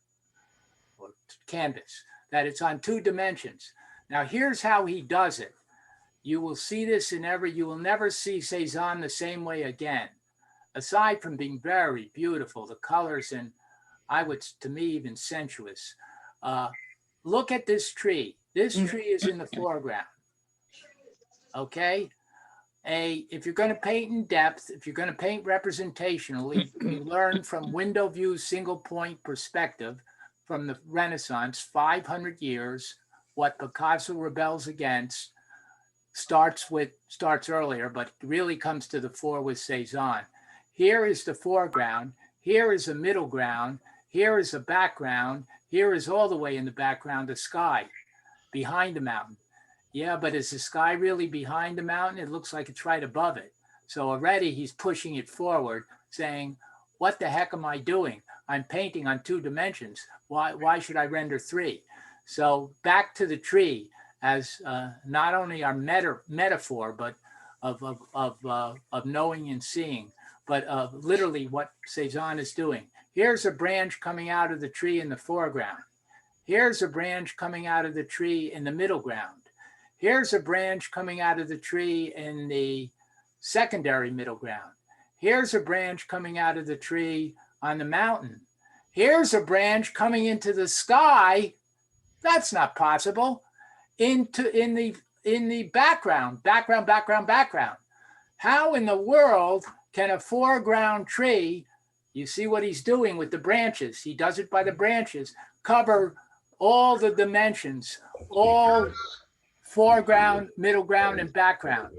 [SPEAKER 3] or canvas, that it's on two dimensions. Now here's how he does it. You will see this you will never see Cezanne the same way again. Aside from being very beautiful, the colors and to me, even sensuous. Look at this tree. This tree is in the foreground. Okay? If you're going to paint in depth, if you're going to paint representationally, you learn from window view, single point perspective from the Renaissance, 500 years, what Picasso rebels against, starts earlier, but really comes to the fore with Cezanne. Here is the foreground. Here is a middle ground. Here is a background. Here is all the way in the background, the sky behind the mountain. Yeah, but is the sky really behind the mountain? It looks like it's right above it. So already he's pushing it forward, saying, what the heck am I doing? I'm painting on two dimensions. Why should I render three? So back to the tree as not only our metaphor, but of knowing and seeing, but literally what Cezanne is doing. Here's a branch coming out of the tree in the foreground. Here's a branch coming out of the tree in the middle ground. Here's a branch coming out of the tree in the secondary middle ground. Here's a branch coming out of the tree on the mountain. Here's a branch coming into the sky. That's not possible. In the background. How in the world can a foreground tree, you see what he's doing with the branches, he does it by the branches, cover all the dimensions, all foreground, middle ground, and background.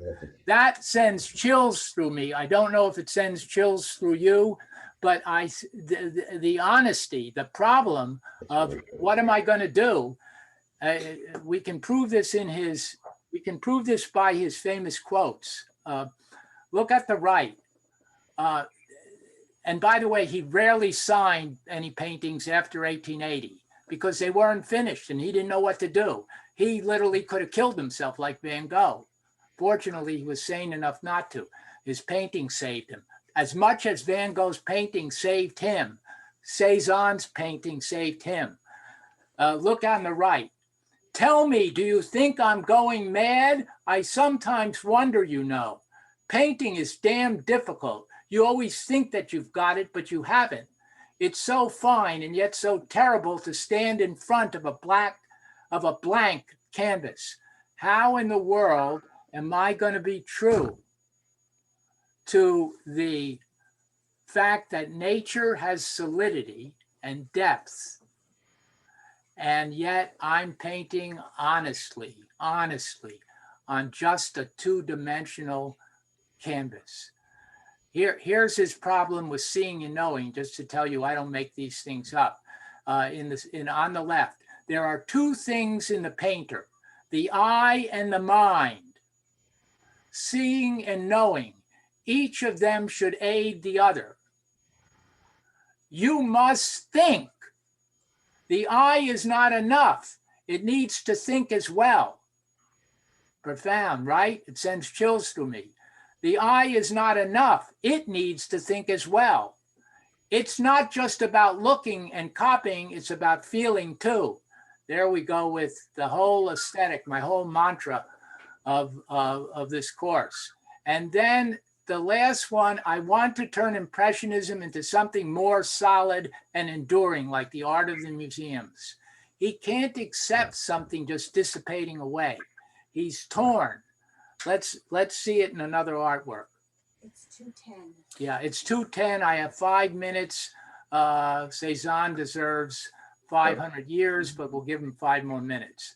[SPEAKER 3] That sends chills through me. I don't know if it sends chills through you, but the honesty, the problem of what am I going to do? We can prove this by his famous quotes. Look at the right. And by the way, he rarely signed any paintings after 1880 because they weren't finished and he didn't know what to do. He literally could have killed himself like Van Gogh. Fortunately, he was sane enough not to. His painting saved him. As much as Van Gogh's painting saved him, Cézanne's painting saved him. Look on the right. Tell me, do you think I'm going mad? I sometimes wonder, you know. Painting is damn difficult. You always think that you've got it, but you haven't. It's so fine and yet so terrible to stand in front of a blank canvas. How in the world am I going to be true to the fact that nature has solidity and depth, and yet I'm painting honestly on just a two-dimensional canvas? Here's his problem with seeing and knowing, just to tell you I don't make these things up. On the left, there are two things in the painter, the eye and the mind. Seeing and knowing, each of them should aid the other. You must think. The eye is not enough. It needs to think as well. Profound, right? It sends chills through me. The eye is not enough. It needs to think as well. It's not just about looking and copying, it's about feeling too. There we go with the whole aesthetic, my whole mantra of this course. And then the last one, I want to turn Impressionism into something more solid and enduring, like the art of the museums. He can't accept something just dissipating away. He's torn. Let's see it in another artwork.
[SPEAKER 6] It's 2:10.
[SPEAKER 3] Yeah, it's 2:10. I have 5 minutes. Cézanne deserves 500 years, but we'll give him 5 more minutes.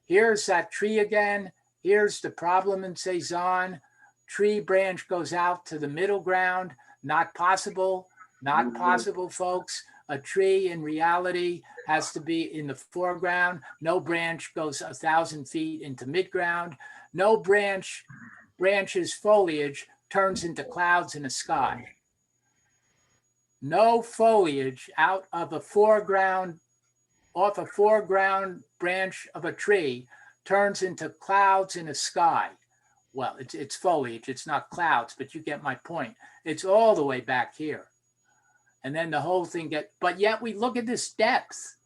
[SPEAKER 3] Here's that tree again. Here's the problem in Cézanne. Tree branch goes out to the middle ground. Not possible. Not possible, folks. A tree in reality has to be in the foreground. No branch goes 1,000 feet into midground. No branch's foliage turns into clouds in the sky. No foliage out of a foreground, off a foreground branch of a tree turns into clouds in the sky. Well, it's foliage, it's not clouds, but you get my point. It's all the way back here. And then the whole thing but yet we look at this depth.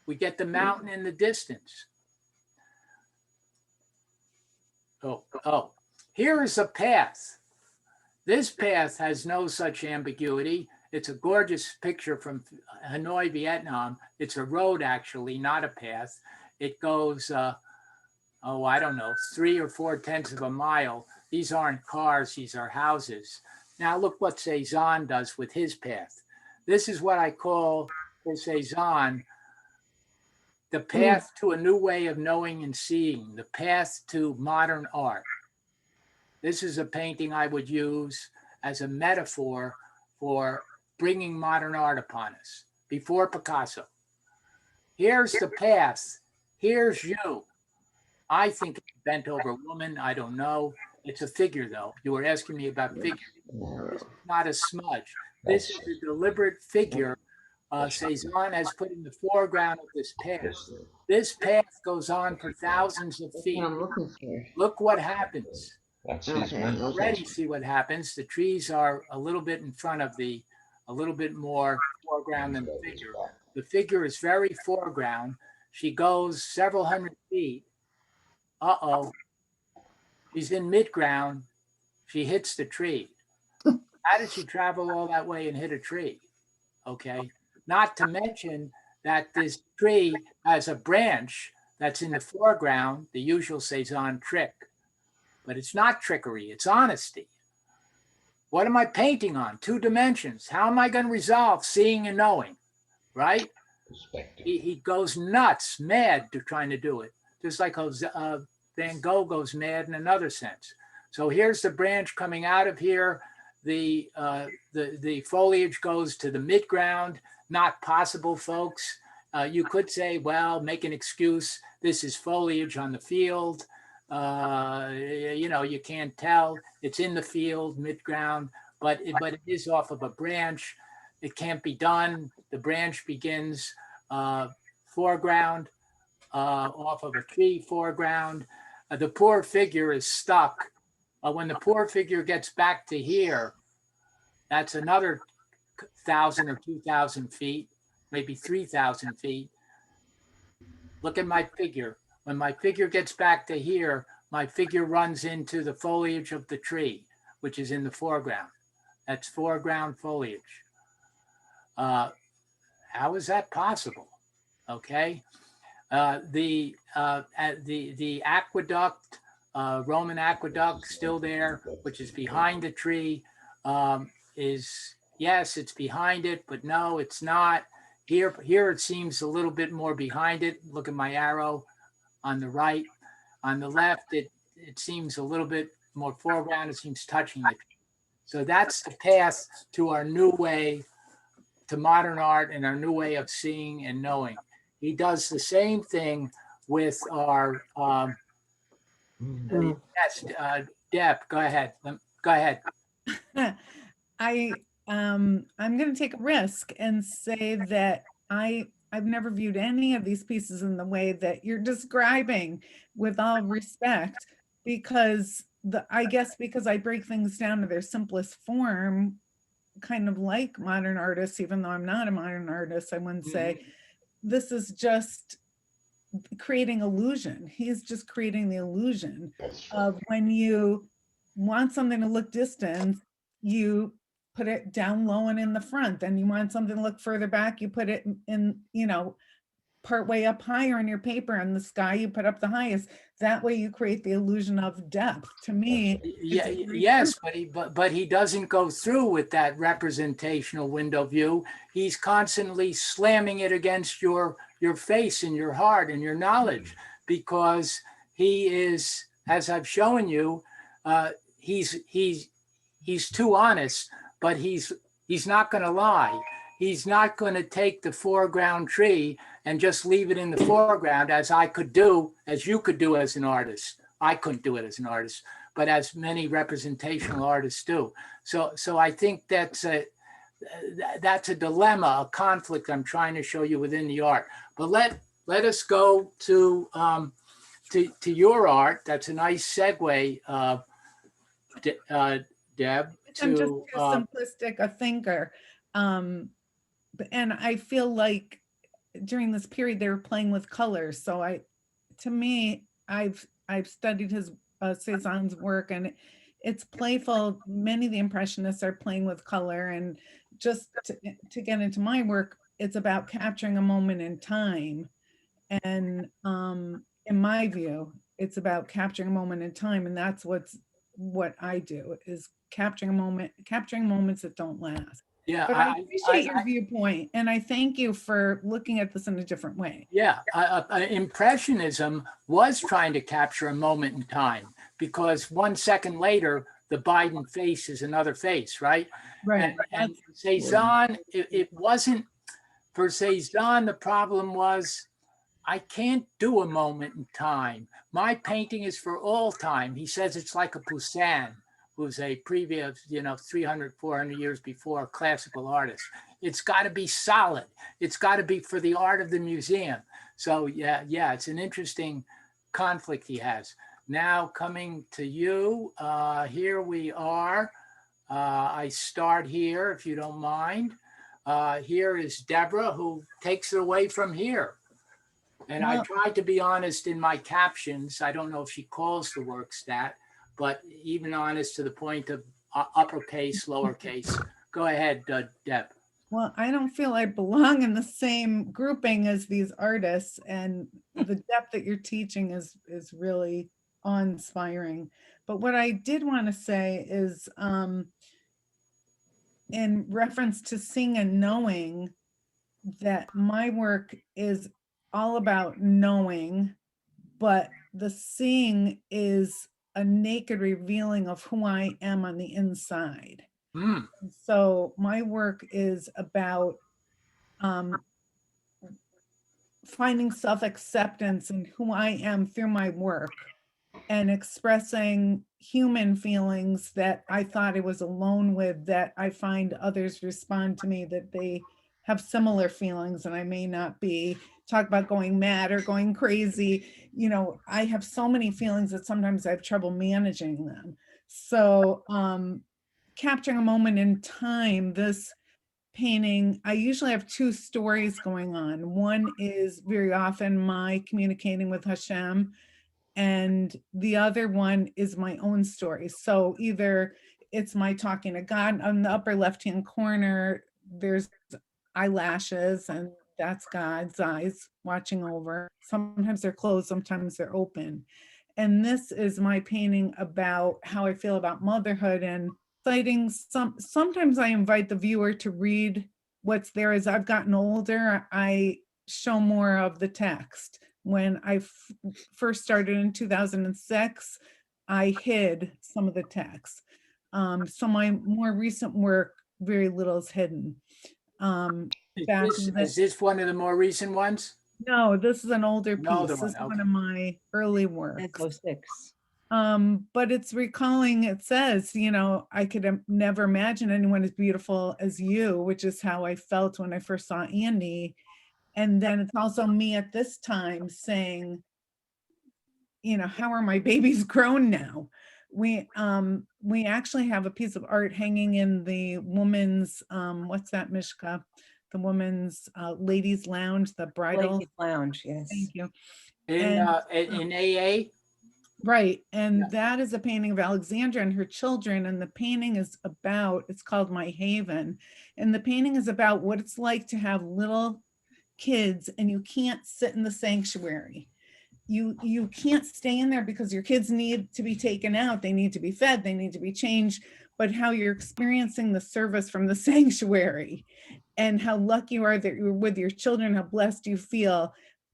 [SPEAKER 3] We get the mountain in the distance. Oh, here is a path. This path has no such ambiguity. It's a gorgeous picture from Hanoi, Vietnam. It's a road, actually, not a path. It goes, I don't know, 3 or 4/10 of a mile. These aren't cars, these are houses. Now look what Cézanne does with his path. This is what I call, for Cézanne, the path to a new way of knowing and seeing, the path to modern art. This is a painting I would use as a metaphor for bringing modern art upon us, before Picasso. Here's the path. Here's you. I think it's a bent over woman. I don't know. It's a figure, though. You were asking me about figure. This is not a smudge. This is a deliberate figure Cézanne has put in the foreground of this path. This path goes on for thousands of feet. Look what happens. Already see what happens. The trees are a little bit in front of a little bit more foreground than the figure. The figure is very foreground. She goes several hundred feet. Uh-oh. She's in midground. She hits the tree. How did she travel all that way and hit a tree? Okay. Not to mention that this tree has a branch that's in the foreground, the usual Cézanne trick. But it's not trickery, it's honesty. What am I painting on? 2 dimensions. How am I going to resolve seeing and knowing? Right? He goes nuts, mad to trying to do it. Just like Van Gogh goes mad in another sense. So here's the branch coming out of here. The foliage goes to the midground. Not possible, folks. You could say, well, make an excuse. This is foliage on the field. You can't tell. It's in the field, midground. but it is off of a branch. It can't be done. The branch begins foreground, off of a tree foreground. The poor figure is stuck. When the poor figure gets back to here, that's another 1,000 or 2,000 feet, maybe 3,000 feet. Look at my figure. When my figure gets back to here, my figure runs into the foliage of the tree, which is in the foreground. That's foreground foliage. How is that possible? Okay. The aqueduct, Roman aqueduct, still there, which is behind the tree, is, yes, it's behind it, but no, it's not. Here it seems a little bit more behind it. Look at my arrow on the right. On the left, it seems a little bit more foreground. It seems touching it. So that's the path to our new way, to modern art and our new way of seeing and knowing. He does the same thing with our, yes, Deb, go ahead. Go ahead.
[SPEAKER 10] I'm going to take a risk and say that I've never viewed any of these pieces in the way that you're describing, with all respect, because I guess because I break things down to their simplest form, kind of like modern artists, even though I'm not a modern artist, I wouldn't say this is just creating illusion. He's just creating the illusion of when you want something to look distant, you put it down low and in the front. Then you want something to look further back, you put it in, you know, part way up higher in your paper, and the sky you put up the highest. That way you create the illusion of depth. To me,
[SPEAKER 3] yeah, yes, but he doesn't go through with that representational window view. He's constantly slamming it against your face and your heart and your knowledge, because he is, as I've shown you, he's too honest, but he's not going to lie. He's not going to take the foreground tree and just leave it in the foreground, as I could do, as you could do as an artist. I couldn't do it as an artist, but as many representational artists do. So I think that's a dilemma, a conflict I'm trying to show you within the art. But let us go to your art. That's a nice segue, Deb.
[SPEAKER 10] I'm just too simplistic a thinker. And I feel like during this period they were playing with colors. So to me, I've studied his Cézanne's work, and it's playful. Many of the Impressionists are playing with color, and just to get into my work, it's about capturing a moment in time. And in my view, it's about capturing a moment in time, and that's what I do, is capturing moments that don't last.
[SPEAKER 3] Yeah,
[SPEAKER 10] but I appreciate your viewpoint, and I thank you for looking at this in a different way.
[SPEAKER 3] Yeah, Impressionism was trying to capture a moment in time, because 1 second later, the Biden face is another face, right?
[SPEAKER 10] Right.
[SPEAKER 3] And Cézanne, it wasn't, for Cézanne, the problem was, I can't do a moment in time. My painting is for all time. He says it's like a Poussin, who's a previous, 300, 400 years before, classical artist. It's got to be solid. It's got to be for the art of the museum. So yeah, it's an interesting conflict he has. Now coming to you, here we are. I start here, if you don't mind. Here is Deborah, who takes it away from here. And I tried to be honest in my captions. I don't know if she calls the works that, but even honest to the point of uppercase, lowercase. Go ahead, Deb.
[SPEAKER 10] Well, I don't feel I belong in the same grouping as these artists, and the depth that you're teaching is really awe-inspiring. But what I did want to say is, in reference to seeing and knowing, that my work is all about knowing, but the seeing is a naked revealing of who I am on the inside. So my work is about finding self-acceptance in who I am through my work. and expressing human feelings that I thought I was alone with, that I find others respond to me, that they have similar feelings and I may not be. Talk about going mad or going crazy. You know, I have so many feelings that sometimes I have trouble managing them. So capturing a moment in time, this painting, I usually have two stories going on. One is very often my communicating with Hashem, and the other one is my own story. So either it's my talking to God. On the upper left-hand corner, there's eyelashes, and that's God's eyes watching over. Sometimes they're closed, sometimes they're open. And this is my painting about how I feel about motherhood and citing sometimes I invite the viewer to read what's there. As I've gotten older, I show more of the text. When I first started in 2006, I hid some of the text. So my more recent work, very little is hidden.
[SPEAKER 3] Is this one of the more recent ones?
[SPEAKER 10] No, this is an older piece.
[SPEAKER 3] Older
[SPEAKER 10] This
[SPEAKER 3] one,
[SPEAKER 10] is one
[SPEAKER 3] okay.
[SPEAKER 10] of my early works.
[SPEAKER 2] That's 06.
[SPEAKER 10] But it's recalling, it says, you know, I could never imagine anyone as beautiful as you, which is how I felt when I first saw Andy. And then it's also me at this time saying, you know, how are my babies grown now? We actually have a piece of art hanging in the woman's, what's that, Mishka? The woman's ladies' lounge, the bridal.
[SPEAKER 2] Ladies Lounge, yes.
[SPEAKER 10] Thank you.
[SPEAKER 3] In AA?
[SPEAKER 10] Right. And that is a painting of Alexandra and her children. And the painting is about, it's called My Haven. And the painting is about what it's like to have little kids and you can't sit in the sanctuary. You can't stay in there because your kids need to be taken out. They need to be fed. They need to be changed. But how you're experiencing the service from the sanctuary and how lucky you are that you're with your children, how blessed you feel.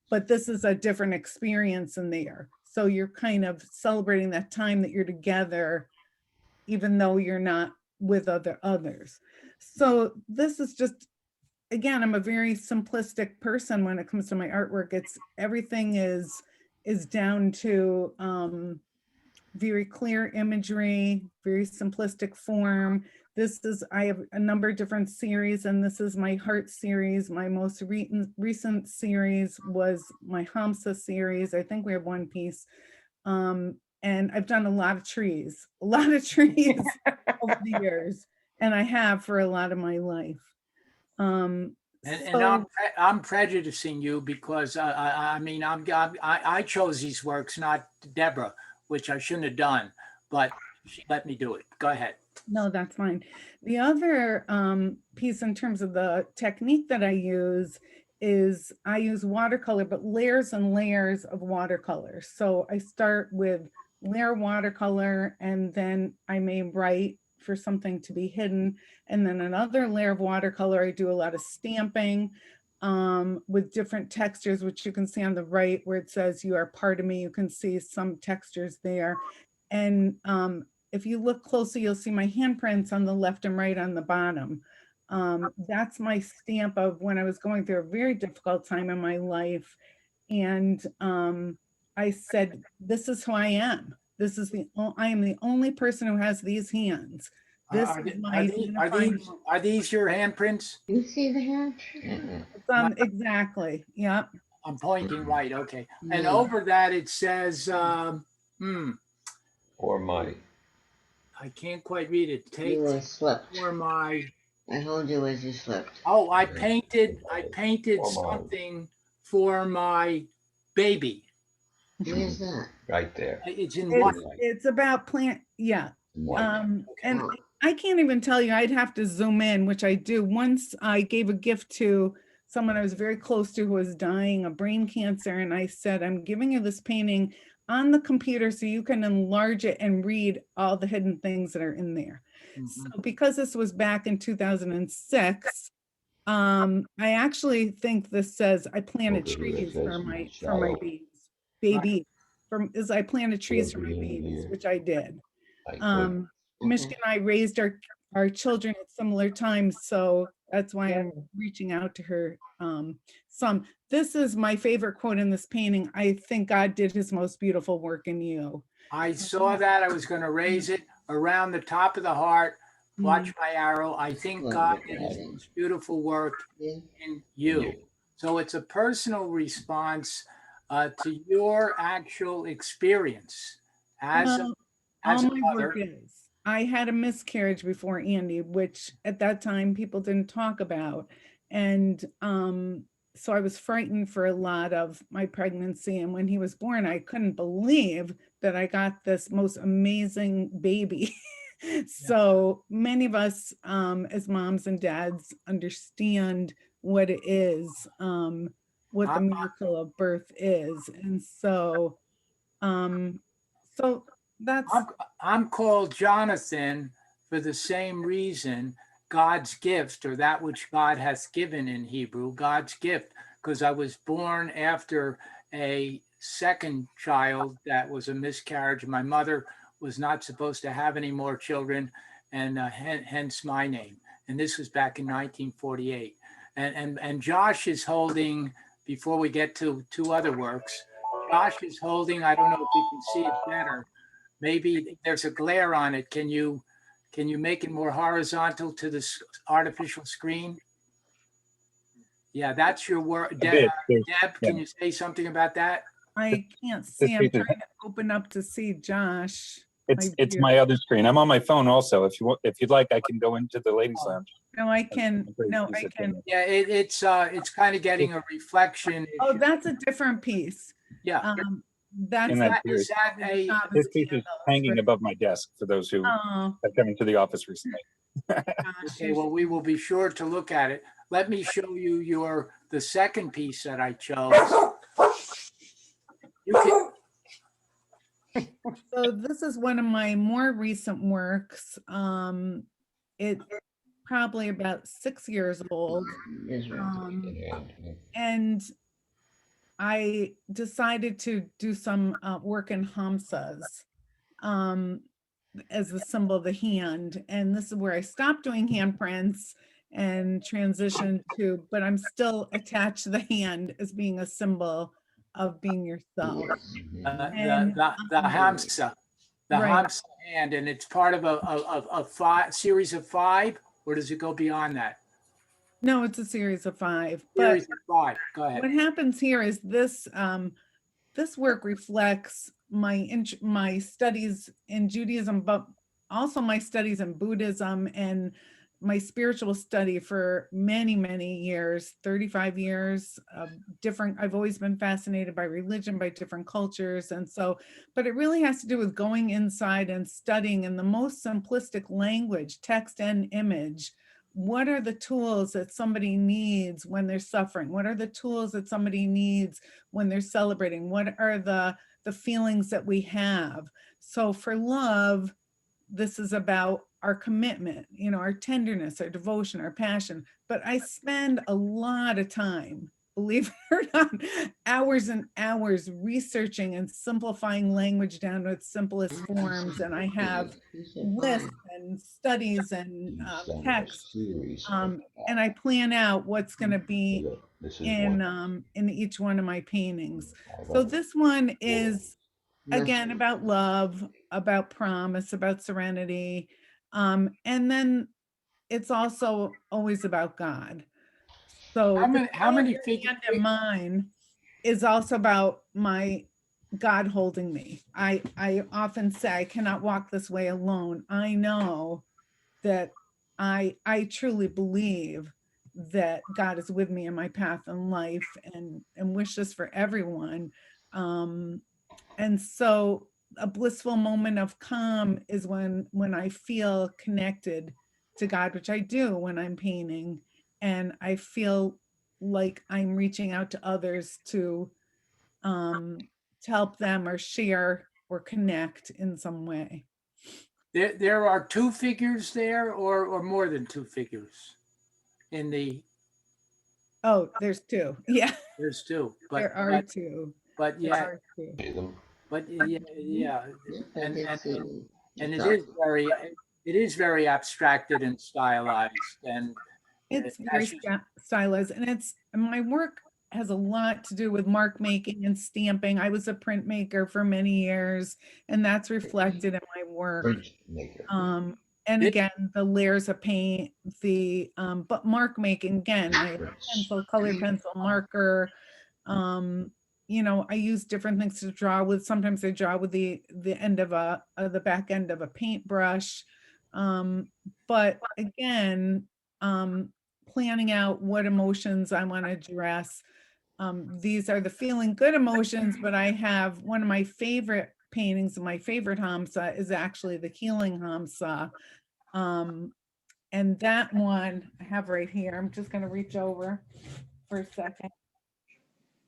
[SPEAKER 10] But this is a different experience in there. So you're kind of celebrating that time that you're together, even though you're not with others. So this is just, again, I'm a very simplistic person when it comes to my artwork. It's everything is down to very clear imagery, very simplistic form. I have a number of different series, and this is my heart series. My most recent series was my Hamsa series. I think we have one piece. And I've done a lot of trees over the years, and I have for a lot of my life.
[SPEAKER 3] And I'm prejudicing you because I chose these works, not Deborah, which I shouldn't have done, but she let me do it. Go ahead.
[SPEAKER 10] No, that's fine. The other piece in terms of the technique that I use is I use watercolor, but layers and layers of watercolor. So I start with layer watercolor, and then I may write for something to be hidden. And then another layer of watercolor, I do a lot of stamping with different textures, which you can see on the right where it says you are part of me. You can see some textures there. And if you look closely, you'll see my handprints on the left and right on the bottom. That's my stamp of when I was going through a very difficult time in my life. And I said, this is who I am. I am the only person who has these hands. This is my
[SPEAKER 3] are these your handprints?
[SPEAKER 2] You see the hand?
[SPEAKER 10] Exactly. Yeah.
[SPEAKER 3] I'm pointing right. Okay. And over that it says,
[SPEAKER 1] Or my.
[SPEAKER 3] I can't quite read it. Take
[SPEAKER 2] slipped.
[SPEAKER 3] for my.
[SPEAKER 2] I hold you as you slipped.
[SPEAKER 3] Oh, I painted something for my baby.
[SPEAKER 2] Where's that?
[SPEAKER 1] Right there.
[SPEAKER 3] It's in white.
[SPEAKER 10] It's about plant. Yeah.
[SPEAKER 1] White.
[SPEAKER 10] And I can't even tell you, I'd have to zoom in, which I do. Once I gave a gift to someone I was very close to who was dying of brain cancer. And I said, I'm giving you this painting on the computer so you can enlarge it and read all the hidden things that are in there. So because this was back in 2006, I actually think this says I planted trees for my babies. I planted trees for my babies, which I did. Mishka and I raised our children at similar times, so that's why I'm reaching out to her This is my favorite quote in this painting. I think God did his most beautiful work in you.
[SPEAKER 3] I saw that. I was going to raise it around the top of the heart. Watch my arrow. I think God did his most beautiful work in you. So it's a personal response to your actual experience as a
[SPEAKER 10] all my
[SPEAKER 3] mother.
[SPEAKER 10] work is. I had a miscarriage before Andy, which at that time people didn't talk about. And so I was frightened for a lot of my pregnancy. And when he was born, I couldn't believe that I got this most amazing baby. So many of us as moms and dads understand what it is, what the miracle of birth is. And so, that's...
[SPEAKER 3] I'm called Jonathan for the same reason, God's gift, or that which God has given in Hebrew, God's gift, because I was born after a second child that was a miscarriage. My mother was not supposed to have any more children, and hence my name. And this was back in 1948. And Josh is holding, before we get to two other works, Josh is holding, I don't know if you can see it better. Maybe there's a glare on it. Can you make it more horizontal to the artificial screen? Yeah, that's your work. Deb, can you say something about that?
[SPEAKER 10] I can't see. I'm trying to open up to see Josh.
[SPEAKER 13] It's my other screen. I'm on my phone also. If you'd like, I can go into the ladies' lounge.
[SPEAKER 10] No, I can. No, I can.
[SPEAKER 3] Yeah, it's kind of getting a reflection.
[SPEAKER 10] Oh, that's a different piece.
[SPEAKER 3] Yeah.
[SPEAKER 13] This piece is hanging above my desk for those who have come into the office recently.
[SPEAKER 3] Okay, well, we will be sure to look at it. Let me show you the second piece that I chose.
[SPEAKER 10] So this is one of my more recent works. It's probably about 6 years old. And I decided to do some work in Hamsas as the symbol of the hand. And this is where I stopped doing handprints and transitioned to, but I'm still attached to the hand as being a symbol of being yourself.
[SPEAKER 3] The Hamsa, Hamsa hand, and it's part of a series of 5, or does it go beyond that?
[SPEAKER 10] No, it's a series of 5.
[SPEAKER 3] Series of 5. Go ahead.
[SPEAKER 10] What happens here is this this work reflects my studies in Judaism, but also my studies in Buddhism and my spiritual study for many, many years, 35 years of different. I've always been fascinated by religion, by different cultures. And so, but it really has to do with going inside and studying in the most simplistic language, text and image. What are the tools that somebody needs when they're suffering? What are the tools that somebody needs when they're celebrating? What are the feelings that we have? So for love, this is about our commitment, our tenderness, our devotion, our passion. But I spend a lot of time, believe it or not, hours and hours researching and simplifying language down to its simplest forms. And I have lists and studies and texts, and I plan out what's going to be in each one of my paintings. So this one is, again, about love, about promise, about serenity. And then it's also always about God. So
[SPEAKER 3] how many figures
[SPEAKER 10] in mine is also about my God holding me. I often say I cannot walk this way alone. I know that I truly believe that God is with me in my path in life and wish this for everyone. And so a blissful moment of calm is when I feel connected to God, which I do when I'm painting, and I feel like I'm reaching out to others to help them or share or connect in some way.
[SPEAKER 3] There are 2 figures there, or more than 2 figures in the...
[SPEAKER 10] Oh, there's 2. Yeah.
[SPEAKER 3] There's 2. But,
[SPEAKER 10] there are 2.
[SPEAKER 3] But yeah. But yeah. And it is very abstracted and stylized, and
[SPEAKER 10] it's very stylized, and my work has a lot to do with mark making and stamping. I was a printmaker for many years, and that's reflected in my work. And again, the layers of paint, but mark making, again, I have pencil, colored pencil, marker. You know, I use different things to draw with. Sometimes I draw with the end of the back end of a paintbrush. But again, planning out what emotions I want to address. These are the feeling good emotions, but I have one of my favorite paintings, my favorite Hamsa is actually the Healing Hamsa. And that one I have right here. I'm just going to reach over for a second.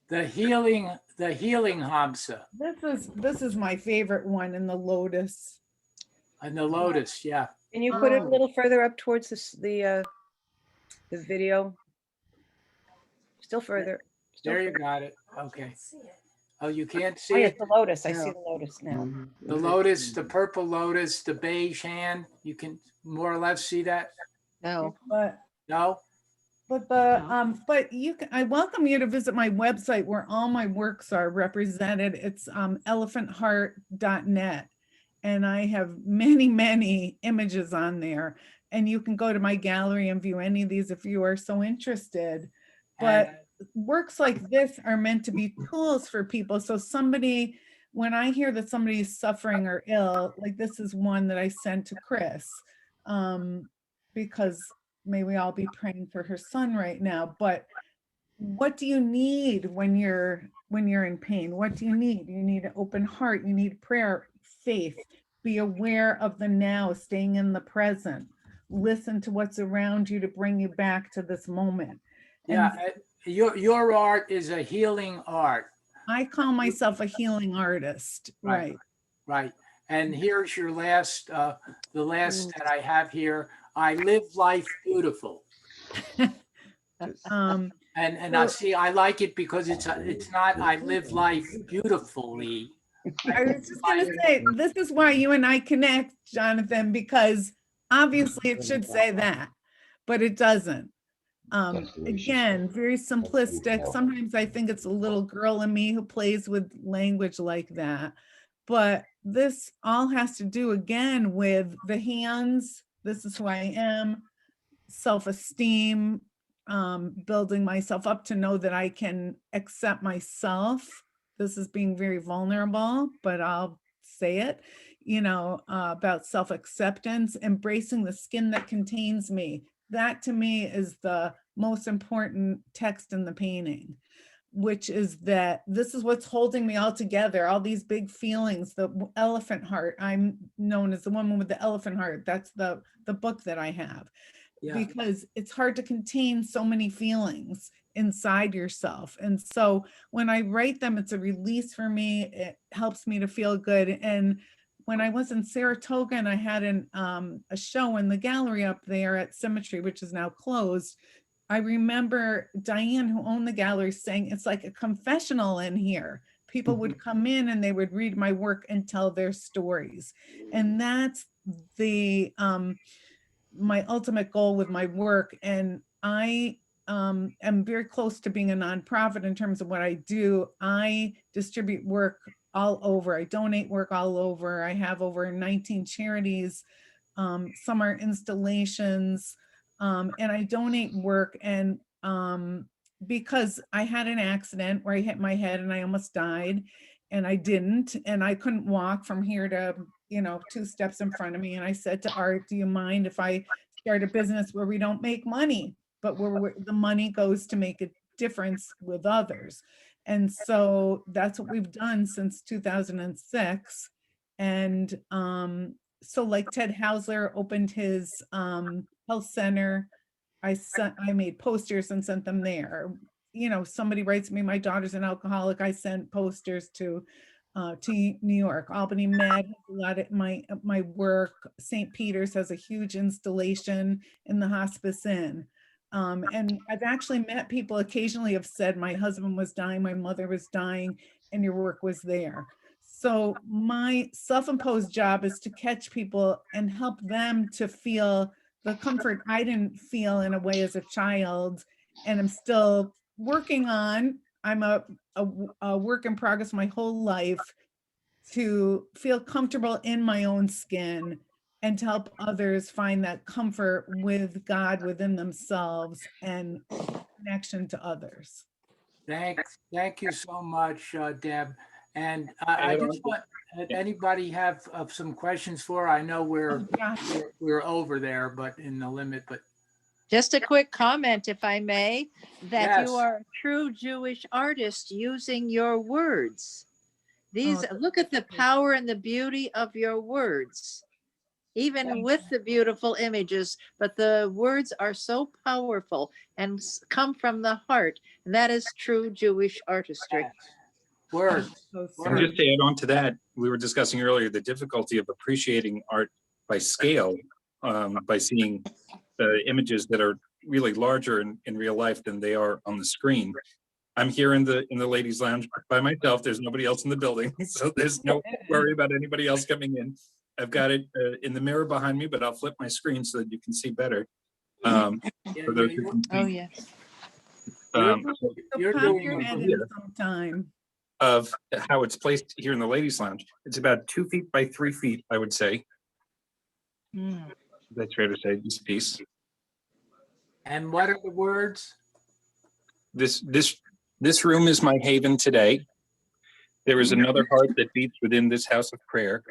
[SPEAKER 3] The healing Hamsa.
[SPEAKER 10] This is my favorite one in the lotus.
[SPEAKER 3] And the lotus, yeah.
[SPEAKER 8] Can you put it a little further up towards the video? Still further.
[SPEAKER 3] There you got it. Okay. Oh, you can't see
[SPEAKER 8] Oh, yeah,
[SPEAKER 3] it?
[SPEAKER 8] the lotus. I see the lotus now.
[SPEAKER 3] The lotus, the purple lotus, the beige hand. You can more or less see that?
[SPEAKER 8] No.
[SPEAKER 10] But
[SPEAKER 3] No?
[SPEAKER 10] but you can, I welcome you to visit my website where all my works are represented. It's elephantheart.net. And I have many images on there. And you can go to my gallery and view any of these if you are so interested. But works like this are meant to be tools for people. So somebody, when I hear that somebody is suffering or ill, like this is one that I sent to Chris, because may we all be praying for her son right now. But what do you need when you're in pain? What do you need? You need an open heart. You need prayer, faith. Be aware of the now, staying in the present. Listen to what's around you to bring you back to this moment.
[SPEAKER 3] Yeah, your art is a healing art.
[SPEAKER 10] I call myself a healing artist. Right.
[SPEAKER 3] Right. And here's your last, the last that I have here. I live life beautiful. And I see, I like it because it's not, I live life beautifully.
[SPEAKER 10] I was just going to say, this is why you and I connect, Jonathan, because obviously it should say that, but it doesn't. Again, very simplistic. Sometimes I think it's a little girl in me who plays with language like that. But this all has to do again with the hands. This is who I am, self-esteem, building myself up to know that I can accept myself. This is being very vulnerable, but I'll say it, you know, about self-acceptance, embracing the skin that contains me. That to me is the most important text in the painting, which is that this is what's holding me all together, all these big feelings, the elephant heart. I'm known as the woman with the elephant heart. That's the book that I have. Yeah. Because it's hard to contain so many feelings inside yourself. And so when I write them, it's a release for me. It helps me to feel good. And when I was in Saratoga and I had a show in the gallery up there at Symmetry, which is now closed, I remember Diane, who owned the gallery, saying it's like a confessional in here. People would come in and they would read my work and tell their stories. And that's the my ultimate goal with my work. And I am very close to being a nonprofit in terms of what I do. I distribute work all over. I donate work all over. I have over 19 charities. Some are installations, and I donate work. And because I had an accident where I hit my head and I almost died, and I didn't, and I couldn't walk from here to, you know, 2 steps in front of me. And I said to Art, do you mind if I start a business where we don't make money, but where the money goes to make a difference with others? And so that's what we've done since 2006. And so like Ted Hausler opened his health center. I made posters and sent them there. You know, somebody writes me, my daughter's an alcoholic. I sent posters to New York. Albany Med has a lot of my work. St. Peter's has a huge installation in the Hospice Inn. And I've actually met people occasionally have said, my husband was dying, my mother was dying, and your work was there. So my self-imposed job is to catch people and help them to feel the comfort I didn't feel in a way as a child, and I'm still working on, I'm a work in progress my whole life to feel comfortable in my own skin and to help others find that comfort with God within themselves and connection to others.
[SPEAKER 3] Thank you so much, Deb. And I just want, anybody have some questions for her? I know we're over there, but in the limit, but.
[SPEAKER 14] Just a quick comment, if I may, that you
[SPEAKER 3] Yes.
[SPEAKER 14] are a true Jewish artist using your words. These, look at the power and the beauty of your words, even with the beautiful images, but the words are so powerful and come from the heart. And that is true Jewish artistry.
[SPEAKER 3] Words.
[SPEAKER 13] And just to add on to that, we were discussing earlier the difficulty of appreciating art by scale, by seeing the images that are really larger in real life than they are on the screen. I'm here in the ladies' lounge by myself. There's nobody else in the building, so there's no worry about anybody else coming in. I've got it in the mirror behind me, but I'll flip my screen so that you can see better. For those who can see.
[SPEAKER 14] Oh yes.
[SPEAKER 3] You're doing
[SPEAKER 10] sometime.
[SPEAKER 13] Of how it's placed here in the ladies' lounge. It's about 2 feet by 3 feet, I would say. That's fair to say, this piece.
[SPEAKER 3] And what are the words?
[SPEAKER 13] This room is my haven today. There is another heart that beats within this house of prayer.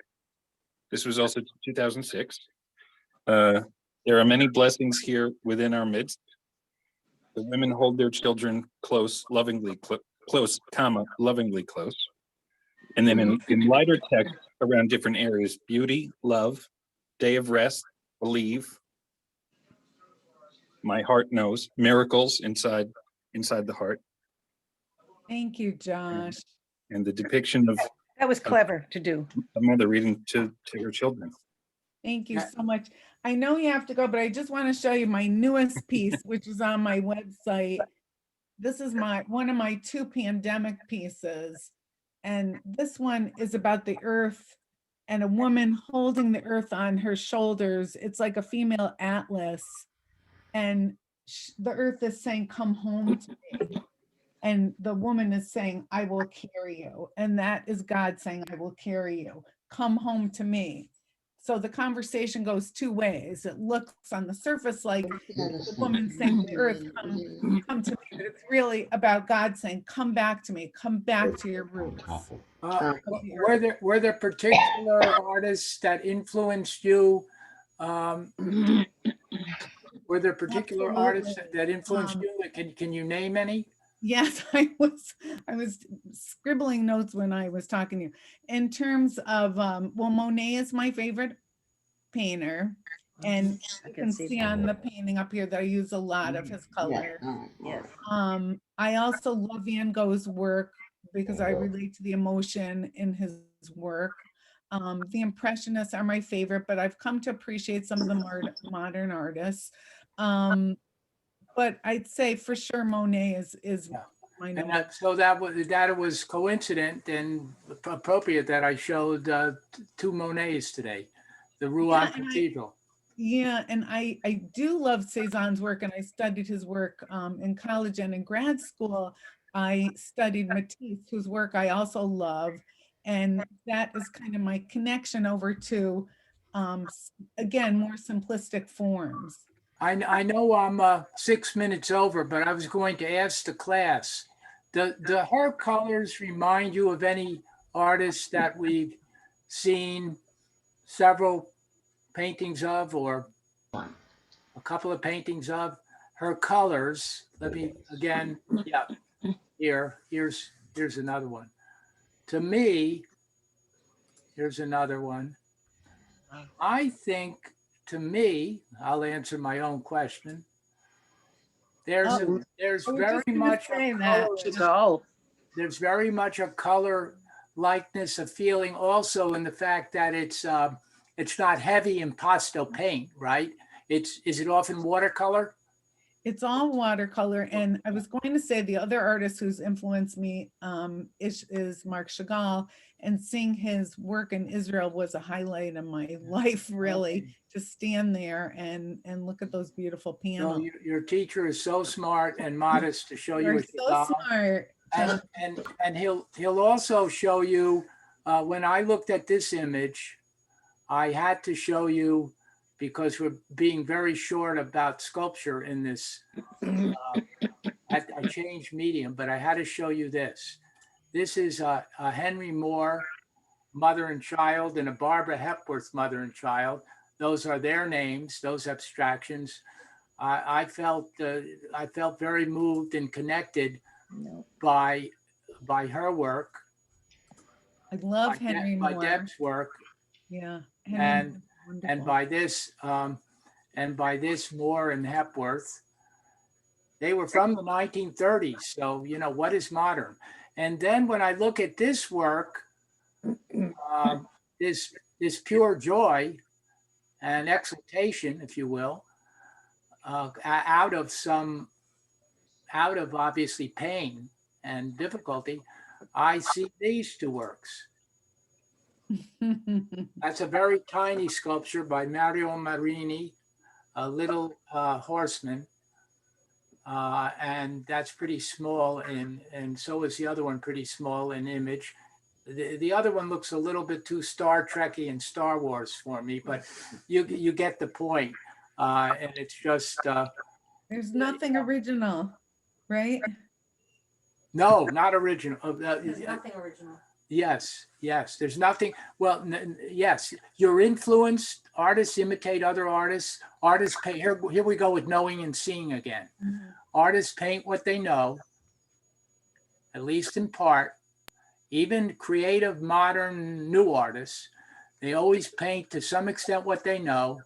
[SPEAKER 13] This was also 2006. There are many blessings here within our midst. The women hold their children close, lovingly close, lovingly close. And then in lighter text around different areas, beauty, love, day of rest, believe, my heart knows, miracles inside the heart.
[SPEAKER 10] Thank you, Josh.
[SPEAKER 13] And the depiction of
[SPEAKER 8] That was clever to do.
[SPEAKER 13] a mother reading to her children.
[SPEAKER 10] Thank you so much. I know you have to go, but I just want to show you my newest piece, which is on my website. This is one of my 2 pandemic pieces. And this one is about the earth and a woman holding the earth on her shoulders. It's like a female atlas. And the earth is saying, come home to me. And the woman is saying, I will carry you. And that is God saying, I will carry you. Come home to me. So the conversation goes 2 ways. It looks on the surface like the woman saying to the earth, come to me. But it's really about God saying, come back to me. Come back to your roots.
[SPEAKER 3] Were there particular artists that influenced you? Were there particular artists that influenced you? Can you name any?
[SPEAKER 10] Yes, I was scribbling notes when I was talking to you. In terms of, well, Monet is my favorite painter. And you can see on the painting up here that I use a lot of his color.
[SPEAKER 2] Yes.
[SPEAKER 10] I also love Van Gogh's work because I relate to the emotion in his work. The Impressionists are my favorite, but I've come to appreciate some of the modern artists. But I'd say for sure Monet is my number.
[SPEAKER 3] And so that was coincident and appropriate that I showed 2 Monets today, the Ruan Cathedral.
[SPEAKER 10] And I do love Cézanne's work, and I studied his work in college and in grad school. I studied Matisse, whose work I also love, and that is kind of my connection over to, again, more simplistic forms.
[SPEAKER 3] I know I'm 6 minutes over, but I was going to ask the class, do her colors remind you of any artists that we've seen several paintings of, or a couple of paintings of? Her colors, let me again, here's another one. To me, here's another one. I think, to me, I'll answer my own question. There's very much there's very much a color likeness, a feeling also in the fact that it's not heavy in pastel paint, right? Is it often watercolor?
[SPEAKER 10] It's all watercolor. And I was going to say the other artist who's influenced me is Marc Chagall. And seeing his work in Israel was a highlight in my life, really, to stand there and look at those beautiful
[SPEAKER 3] So
[SPEAKER 10] panels.
[SPEAKER 3] your teacher is so smart and modest to show you
[SPEAKER 10] You're
[SPEAKER 3] a
[SPEAKER 10] so
[SPEAKER 3] Chagall.
[SPEAKER 10] smart.
[SPEAKER 3] And he'll also show you, when I looked at this image, I had to show you, because we're being very short about sculpture in this, I changed medium, but I had to show you this. This is a Henry Moore, mother and child, and a Barbara Hepworth, mother and child. Those are their names, those abstractions. I felt very moved and connected by her work.
[SPEAKER 10] I love Henry
[SPEAKER 3] by
[SPEAKER 10] Moore.
[SPEAKER 3] Deb's work.
[SPEAKER 10] Yeah.
[SPEAKER 3] And by this Moore and Hepworth, they were from the 1930s. So, you know, what is modern? And then when I look at this work, this pure joy and exaltation, if you will, out of obviously pain and difficulty, I see these two works. That's a very tiny sculpture by Mario Marini, a little horseman. And that's pretty small, and so is the other one, pretty small in image. The other one looks a little bit too Star Trekky and Star Wars for me, but you get the point. And it's just
[SPEAKER 10] there's nothing original, right?
[SPEAKER 3] No, not original.
[SPEAKER 6] There's nothing original.
[SPEAKER 3] Yes, there's nothing. Well, yes, you're influenced. Artists imitate other artists. Artists paint. Here we go with knowing and seeing again.
[SPEAKER 10] Mm-hmm.
[SPEAKER 3] Artists paint what they know, at least in part. Even creative, modern, new artists, they always paint to some extent what they know.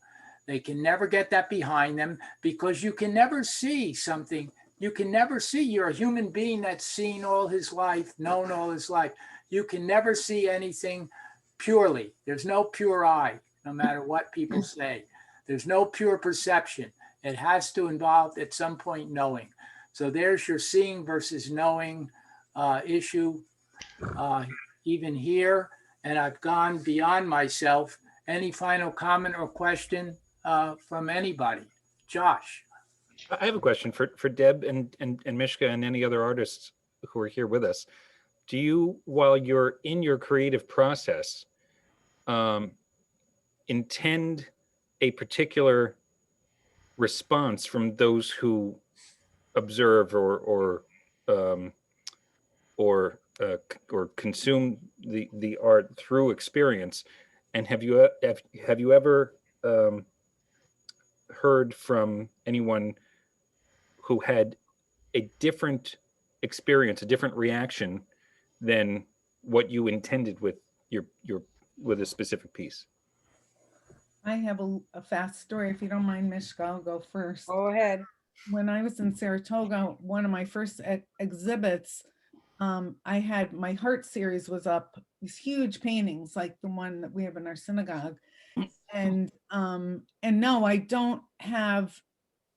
[SPEAKER 3] They can never get that behind them, because you can never see something. You can never see. You're a human being that's seen all his life, known all his life. You can never see anything purely. There's no pure eye, no matter what people say. There's no pure perception. It has to involve at some point knowing. So there's your seeing versus knowing issue, even here. And I've gone beyond myself. Any final comment or question from anybody? Josh.
[SPEAKER 13] I have a question for Deb and Mishka and any other artists who are here with us. Do you, while you're in your creative process, intend a particular response from those who observe or consume the art through experience? And have you ever heard from anyone who had a different experience, a different reaction than what you intended with with a specific piece?
[SPEAKER 10] I have a fast story. If you don't mind, Mishka, I'll go first.
[SPEAKER 8] Go ahead.
[SPEAKER 10] When I was in Saratoga, one of my first exhibits, I had my heart series was up, these huge paintings like the one that we have in our synagogue. And no, I don't have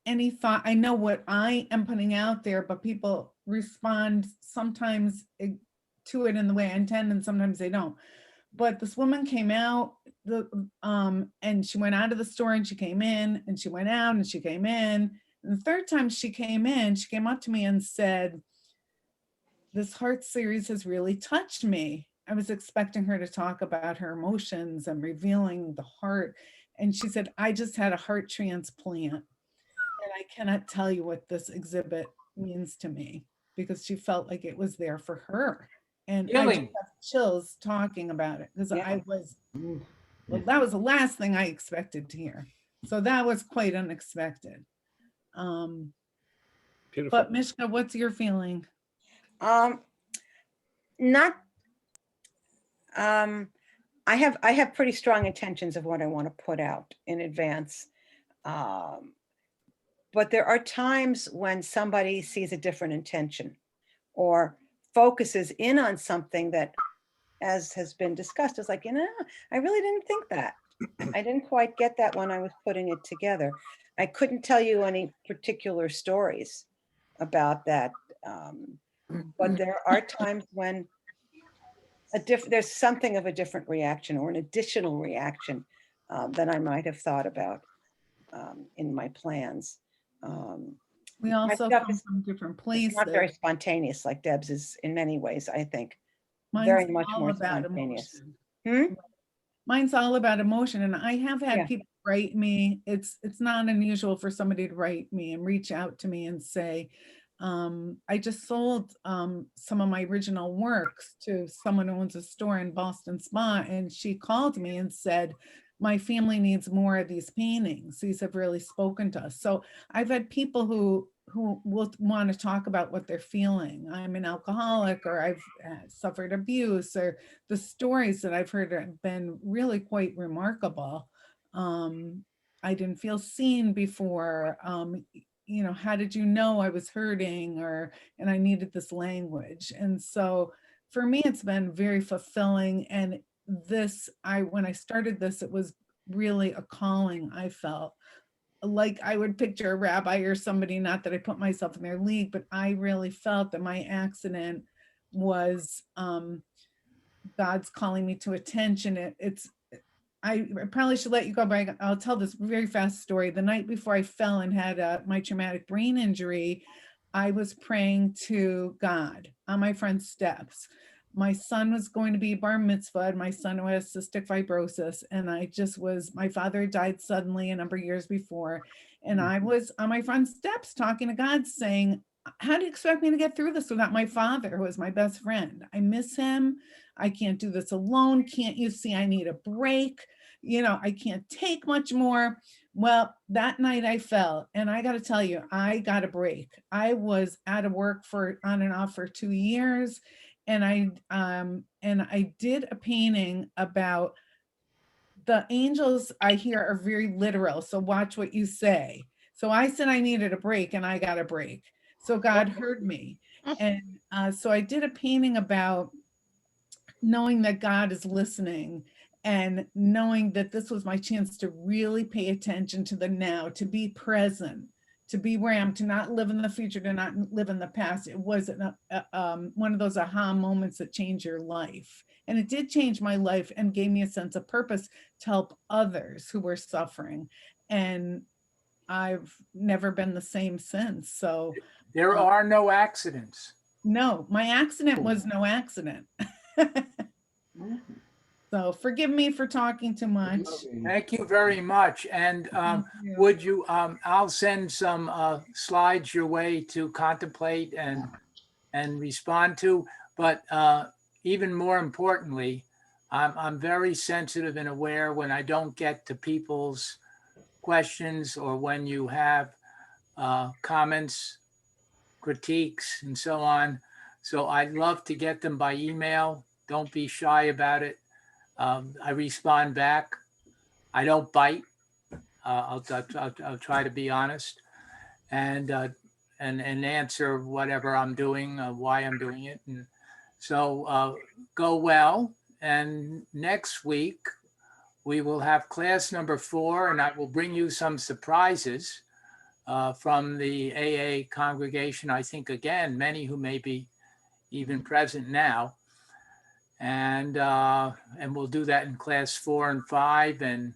[SPEAKER 10] any thought. I know what I am putting out there, but people respond sometimes to it in the way I intend, and sometimes they don't. But this woman came out, and she went out of the store, and she came in, and she went out, and she came in. And the third time she came in, she came up to me and said, "This heart series has really touched me." I was expecting her to talk about her emotions and revealing the heart. And she said, "I just had a heart transplant, and I cannot tell you what this exhibit means to me," because she felt like it was there for her. And I just have chills talking about it, because I was, well, that was the last thing I expected to hear. So that was quite unexpected.
[SPEAKER 13] Beautiful.
[SPEAKER 10] But Mishka, what's your feeling?
[SPEAKER 8] I have pretty strong intentions of what I want to put out in advance. But there are times when somebody sees a different intention or focuses in on something that, as has been discussed, is like, I really didn't think that. I didn't quite get that when I was putting it together. I couldn't tell you any particular stories about that. But there are times when there's something of a different reaction or an additional reaction than I might have thought about in my plans.
[SPEAKER 10] We
[SPEAKER 8] My
[SPEAKER 10] also
[SPEAKER 8] stuff
[SPEAKER 10] come
[SPEAKER 8] is
[SPEAKER 10] from different
[SPEAKER 8] it's not
[SPEAKER 10] places.
[SPEAKER 8] very spontaneous like Deb's is in many ways, I think.
[SPEAKER 10] Mine's
[SPEAKER 8] Very much
[SPEAKER 10] all
[SPEAKER 8] more
[SPEAKER 10] about
[SPEAKER 8] spontaneous.
[SPEAKER 10] emotion. Mine's all about emotion, and I have had
[SPEAKER 8] Yeah.
[SPEAKER 10] people write me. It's not unusual for somebody to write me and reach out to me and say, I just sold some of my original works to someone who owns a store in Boston Spa, and she called me and said, my family needs more of these paintings. These have really spoken to us. So I've had people who will want to talk about what they're feeling. I'm an alcoholic, or I've suffered abuse, or the stories that I've heard have been really quite remarkable. I didn't feel seen before. You know, how did you know I was hurting, and I needed this language? And so for me, it's been very fulfilling. And when I started this, it was really a calling. I felt like I would picture a rabbi or somebody, not that I put myself in their league, but I really felt that my accident was God's calling me to attention. I probably should let you go, but I'll tell this very fast story. The night before I fell and had my traumatic brain injury, I was praying to God on my front steps. My son was going to be bar mitzvah. My son who has cystic fibrosis, and my father died suddenly a number of years before. And I was on my front steps talking to God saying, how do you expect me to get through this without my father, who was my best friend? I miss him. I can't do this alone. Can't you see I need a break? You know, I can't take much more. Well, that night I fell, and I got to tell you, I got a break. I was out of work on and off for 2 years. And I did a painting about the angels I hear are very literal. So watch what you say. So I said I needed a break, and I got a break. So God heard me. And so I did a painting about knowing that God is listening, and knowing that this was my chance to really pay attention to the now, to be present, to be where I am, to not live in the future, to not live in the past. It was one of those aha moments that change your life. And it did change my life and gave me a sense of purpose to help others who were suffering. And I've never been the same since. So
[SPEAKER 3] there are no accidents.
[SPEAKER 10] No, my accident was no accident. So forgive me for talking too much.
[SPEAKER 3] Thank you very much. And would you, I'll send some slides your way to contemplate and respond to. But even more importantly, I'm very sensitive and aware when I don't get to people's questions, or when you have comments, critiques, and so on. So I'd love to get them by email. Don't be shy about it. I respond back. I don't bite. I'll try to be honest, and answer whatever I'm doing, why I'm doing it. And so go well. And next week we will have class number 4, and I will bring you some surprises from the AA congregation. I think, again, many who may be even present now. And we'll do that in class 4 and 5, and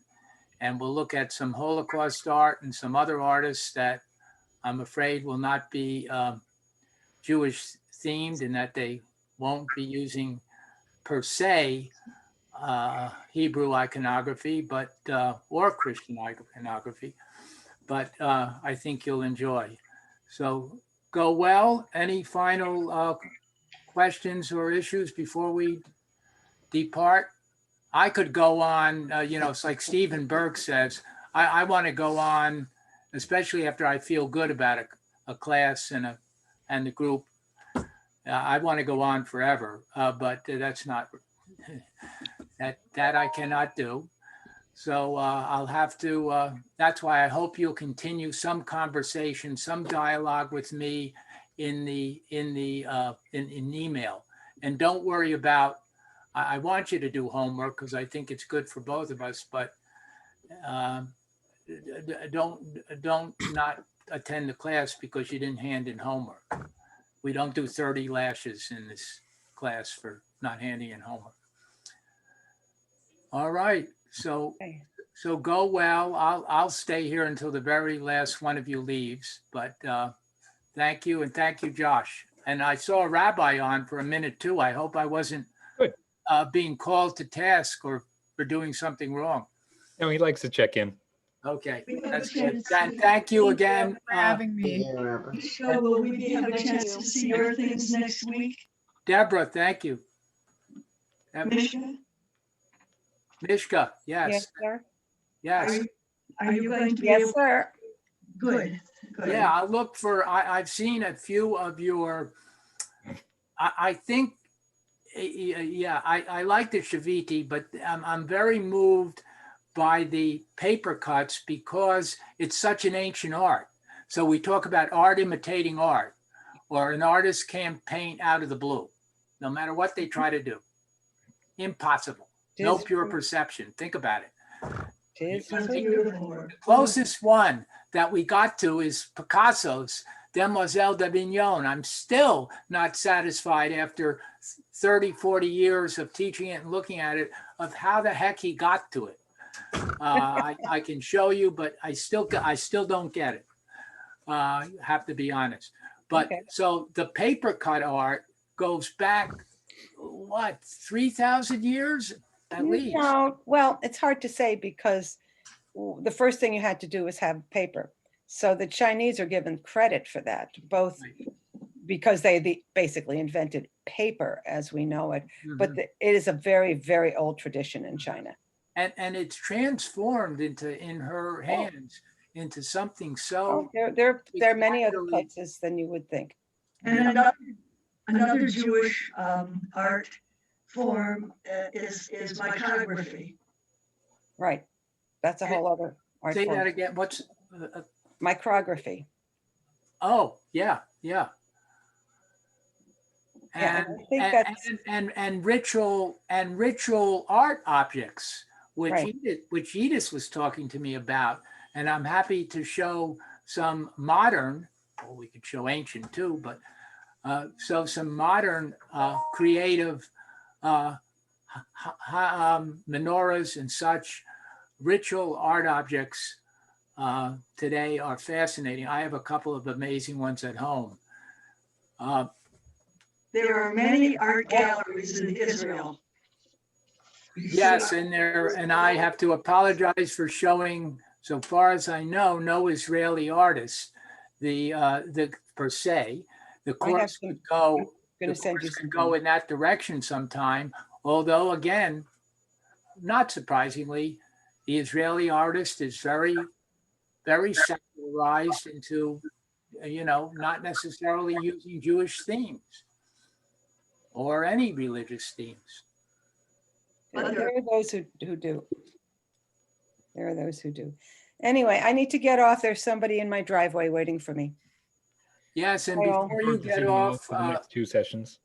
[SPEAKER 3] we'll look at some Holocaust art and some other artists that I'm afraid will not be Jewish themed, and that they won't be using per se Hebrew iconography, but or Christian iconography, but I think you'll enjoy. So go well. Any final questions or issues before we depart? I could go on, it's like Stephen Burke says, I want to go on, especially after I feel good about a class and the group. I want to go on forever, but that's not, that I cannot do. So I'll have to, that's why I hope you'll continue some conversation, some dialogue with me in email. And don't worry about, I want you to do homework because I think it's good for both of us, but don't not attend the class because you didn't hand in homework. We don't do 30 lashes in this class for not handing in homework. All right, so go well. I'll stay here until the very last one of you leaves, but thank you, and thank you, Josh. And I saw a rabbi on for a minute too. I hope I wasn't being called to task or for doing something wrong.
[SPEAKER 13] No, he likes to check in.
[SPEAKER 3] Okay, that's good. Thank you again.
[SPEAKER 10] For having me.
[SPEAKER 11] So will we have a chance to see your things next week?
[SPEAKER 3] Deborah, thank you.
[SPEAKER 11] Mishka?
[SPEAKER 3] Mishka, yes.
[SPEAKER 8] Yes, sir.
[SPEAKER 3] Yes.
[SPEAKER 11] Are you going to be
[SPEAKER 8] Yes,
[SPEAKER 11] able?
[SPEAKER 8] sir.
[SPEAKER 11] Good. Good.
[SPEAKER 3] Yeah, I look for, I've seen a few of your, I think, yeah, I like the Shaviti, but I'm very moved by the paper cuts because it's such an ancient art. So we talk about art imitating art, or an artist can't paint out of the blue, no matter what they try to do. Impossible. No pure perception. Think about it. The closest one that we got to is Picasso's Demoiselle d'Avignon. I'm still not satisfied after 30, 40 years of teaching it and looking at it of how the heck he got to it. I can show you, but I still don't get it. Have to be honest. But so the paper cut art goes back, what, 3,000 years at least?
[SPEAKER 8] No, well, it's hard to say because the first thing you had to do was have paper. So the Chinese are given credit for that, both because they basically invented paper as we know it, but it is a very, very old tradition in China.
[SPEAKER 3] And it's transformed in her hands into something so.
[SPEAKER 8] There are many other places than you would think.
[SPEAKER 11] And another Jewish art form is micrography.
[SPEAKER 8] Right. That's a whole other art
[SPEAKER 3] Say
[SPEAKER 8] form.
[SPEAKER 3] that again. What's
[SPEAKER 8] micrography?
[SPEAKER 3] Oh, yeah, yeah.
[SPEAKER 8] Yeah,
[SPEAKER 3] And,
[SPEAKER 8] I think that's
[SPEAKER 3] and ritual art objects, which
[SPEAKER 8] Right.
[SPEAKER 3] Edith was talking to me about, and I'm happy to show some modern. Well, we could show ancient too, but so some modern creative menorahs and such ritual art objects today are fascinating. I have a couple of amazing ones at home.
[SPEAKER 11] There are many art galleries in Israel.
[SPEAKER 3] Yes, and I have to apologize for showing, so far as I know, no Israeli artists. The per se, the course could go. The course could go in that direction sometime. Although, again, not surprisingly, the Israeli artist is very, very secularized into, not necessarily using Jewish themes or any religious themes.
[SPEAKER 8] There are those who do. There are those who do. Anyway, I need to get off. There's somebody in my driveway waiting for me.
[SPEAKER 3] Yes, and
[SPEAKER 8] Well,
[SPEAKER 3] before you get off,
[SPEAKER 13] for the next 2 sessions.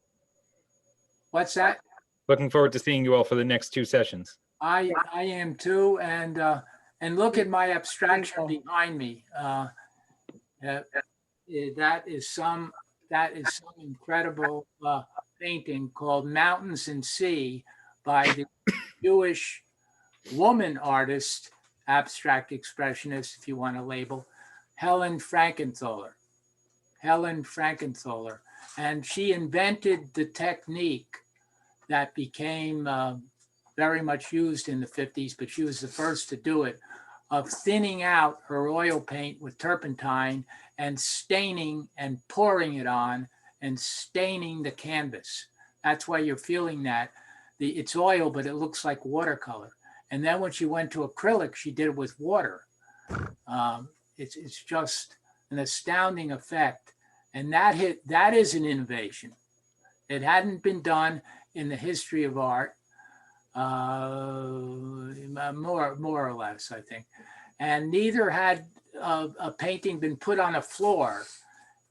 [SPEAKER 3] what's that?
[SPEAKER 13] Looking forward to seeing you all for the next 2 sessions.
[SPEAKER 3] I am too, and look at my abstraction behind me. That is some incredible painting called Mountains and Sea by the Jewish woman artist, abstract expressionist, if you want to label, Helen Frankenthaler. Helen Frankenthaler. And she invented the technique that became very much used in the 50s, but she was the first to do it, of thinning out her oil paint with turpentine and staining and pouring it on and staining the canvas. That's why you're feeling that. It's oil, but it looks like watercolor. And then when she went to acrylic, she did it with water. It's just an astounding effect. And that is an innovation. It hadn't been done in the history of art, more or less, I think. And neither had a painting been put on a floor.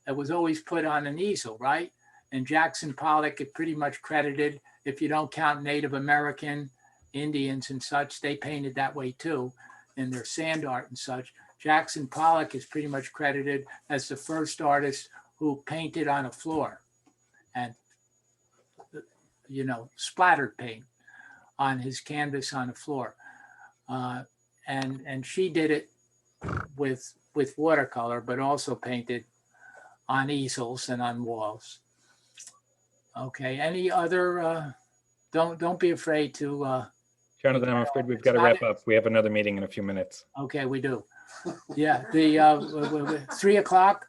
[SPEAKER 3] It was always put on an easel, right? And Jackson Pollock is pretty much credited, if you don't count Native American, Indians and such, they painted that way too, in their sand art and such. Jackson Pollock is pretty much credited as the first artist who painted on a floor. And splattered paint on his canvas on the floor. And she did it with watercolor, but also painted on easels and on walls. Okay, any other, don't be afraid to,
[SPEAKER 13] Jonathan, I'm afraid we've got to wrap up. We have another meeting in a few minutes.
[SPEAKER 3] okay, we do. Yeah, the 3 o'clock.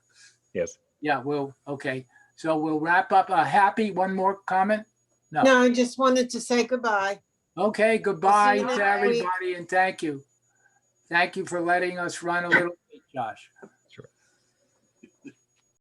[SPEAKER 13] Yes.
[SPEAKER 3] Yeah, okay. So we'll wrap up. Happy, one more comment? No.
[SPEAKER 15] No, I just wanted to say goodbye.
[SPEAKER 3] Okay, goodbye
[SPEAKER 15] you
[SPEAKER 3] to
[SPEAKER 15] next week.
[SPEAKER 3] everybody and thank you. Thank you for letting us run a little bit, Josh.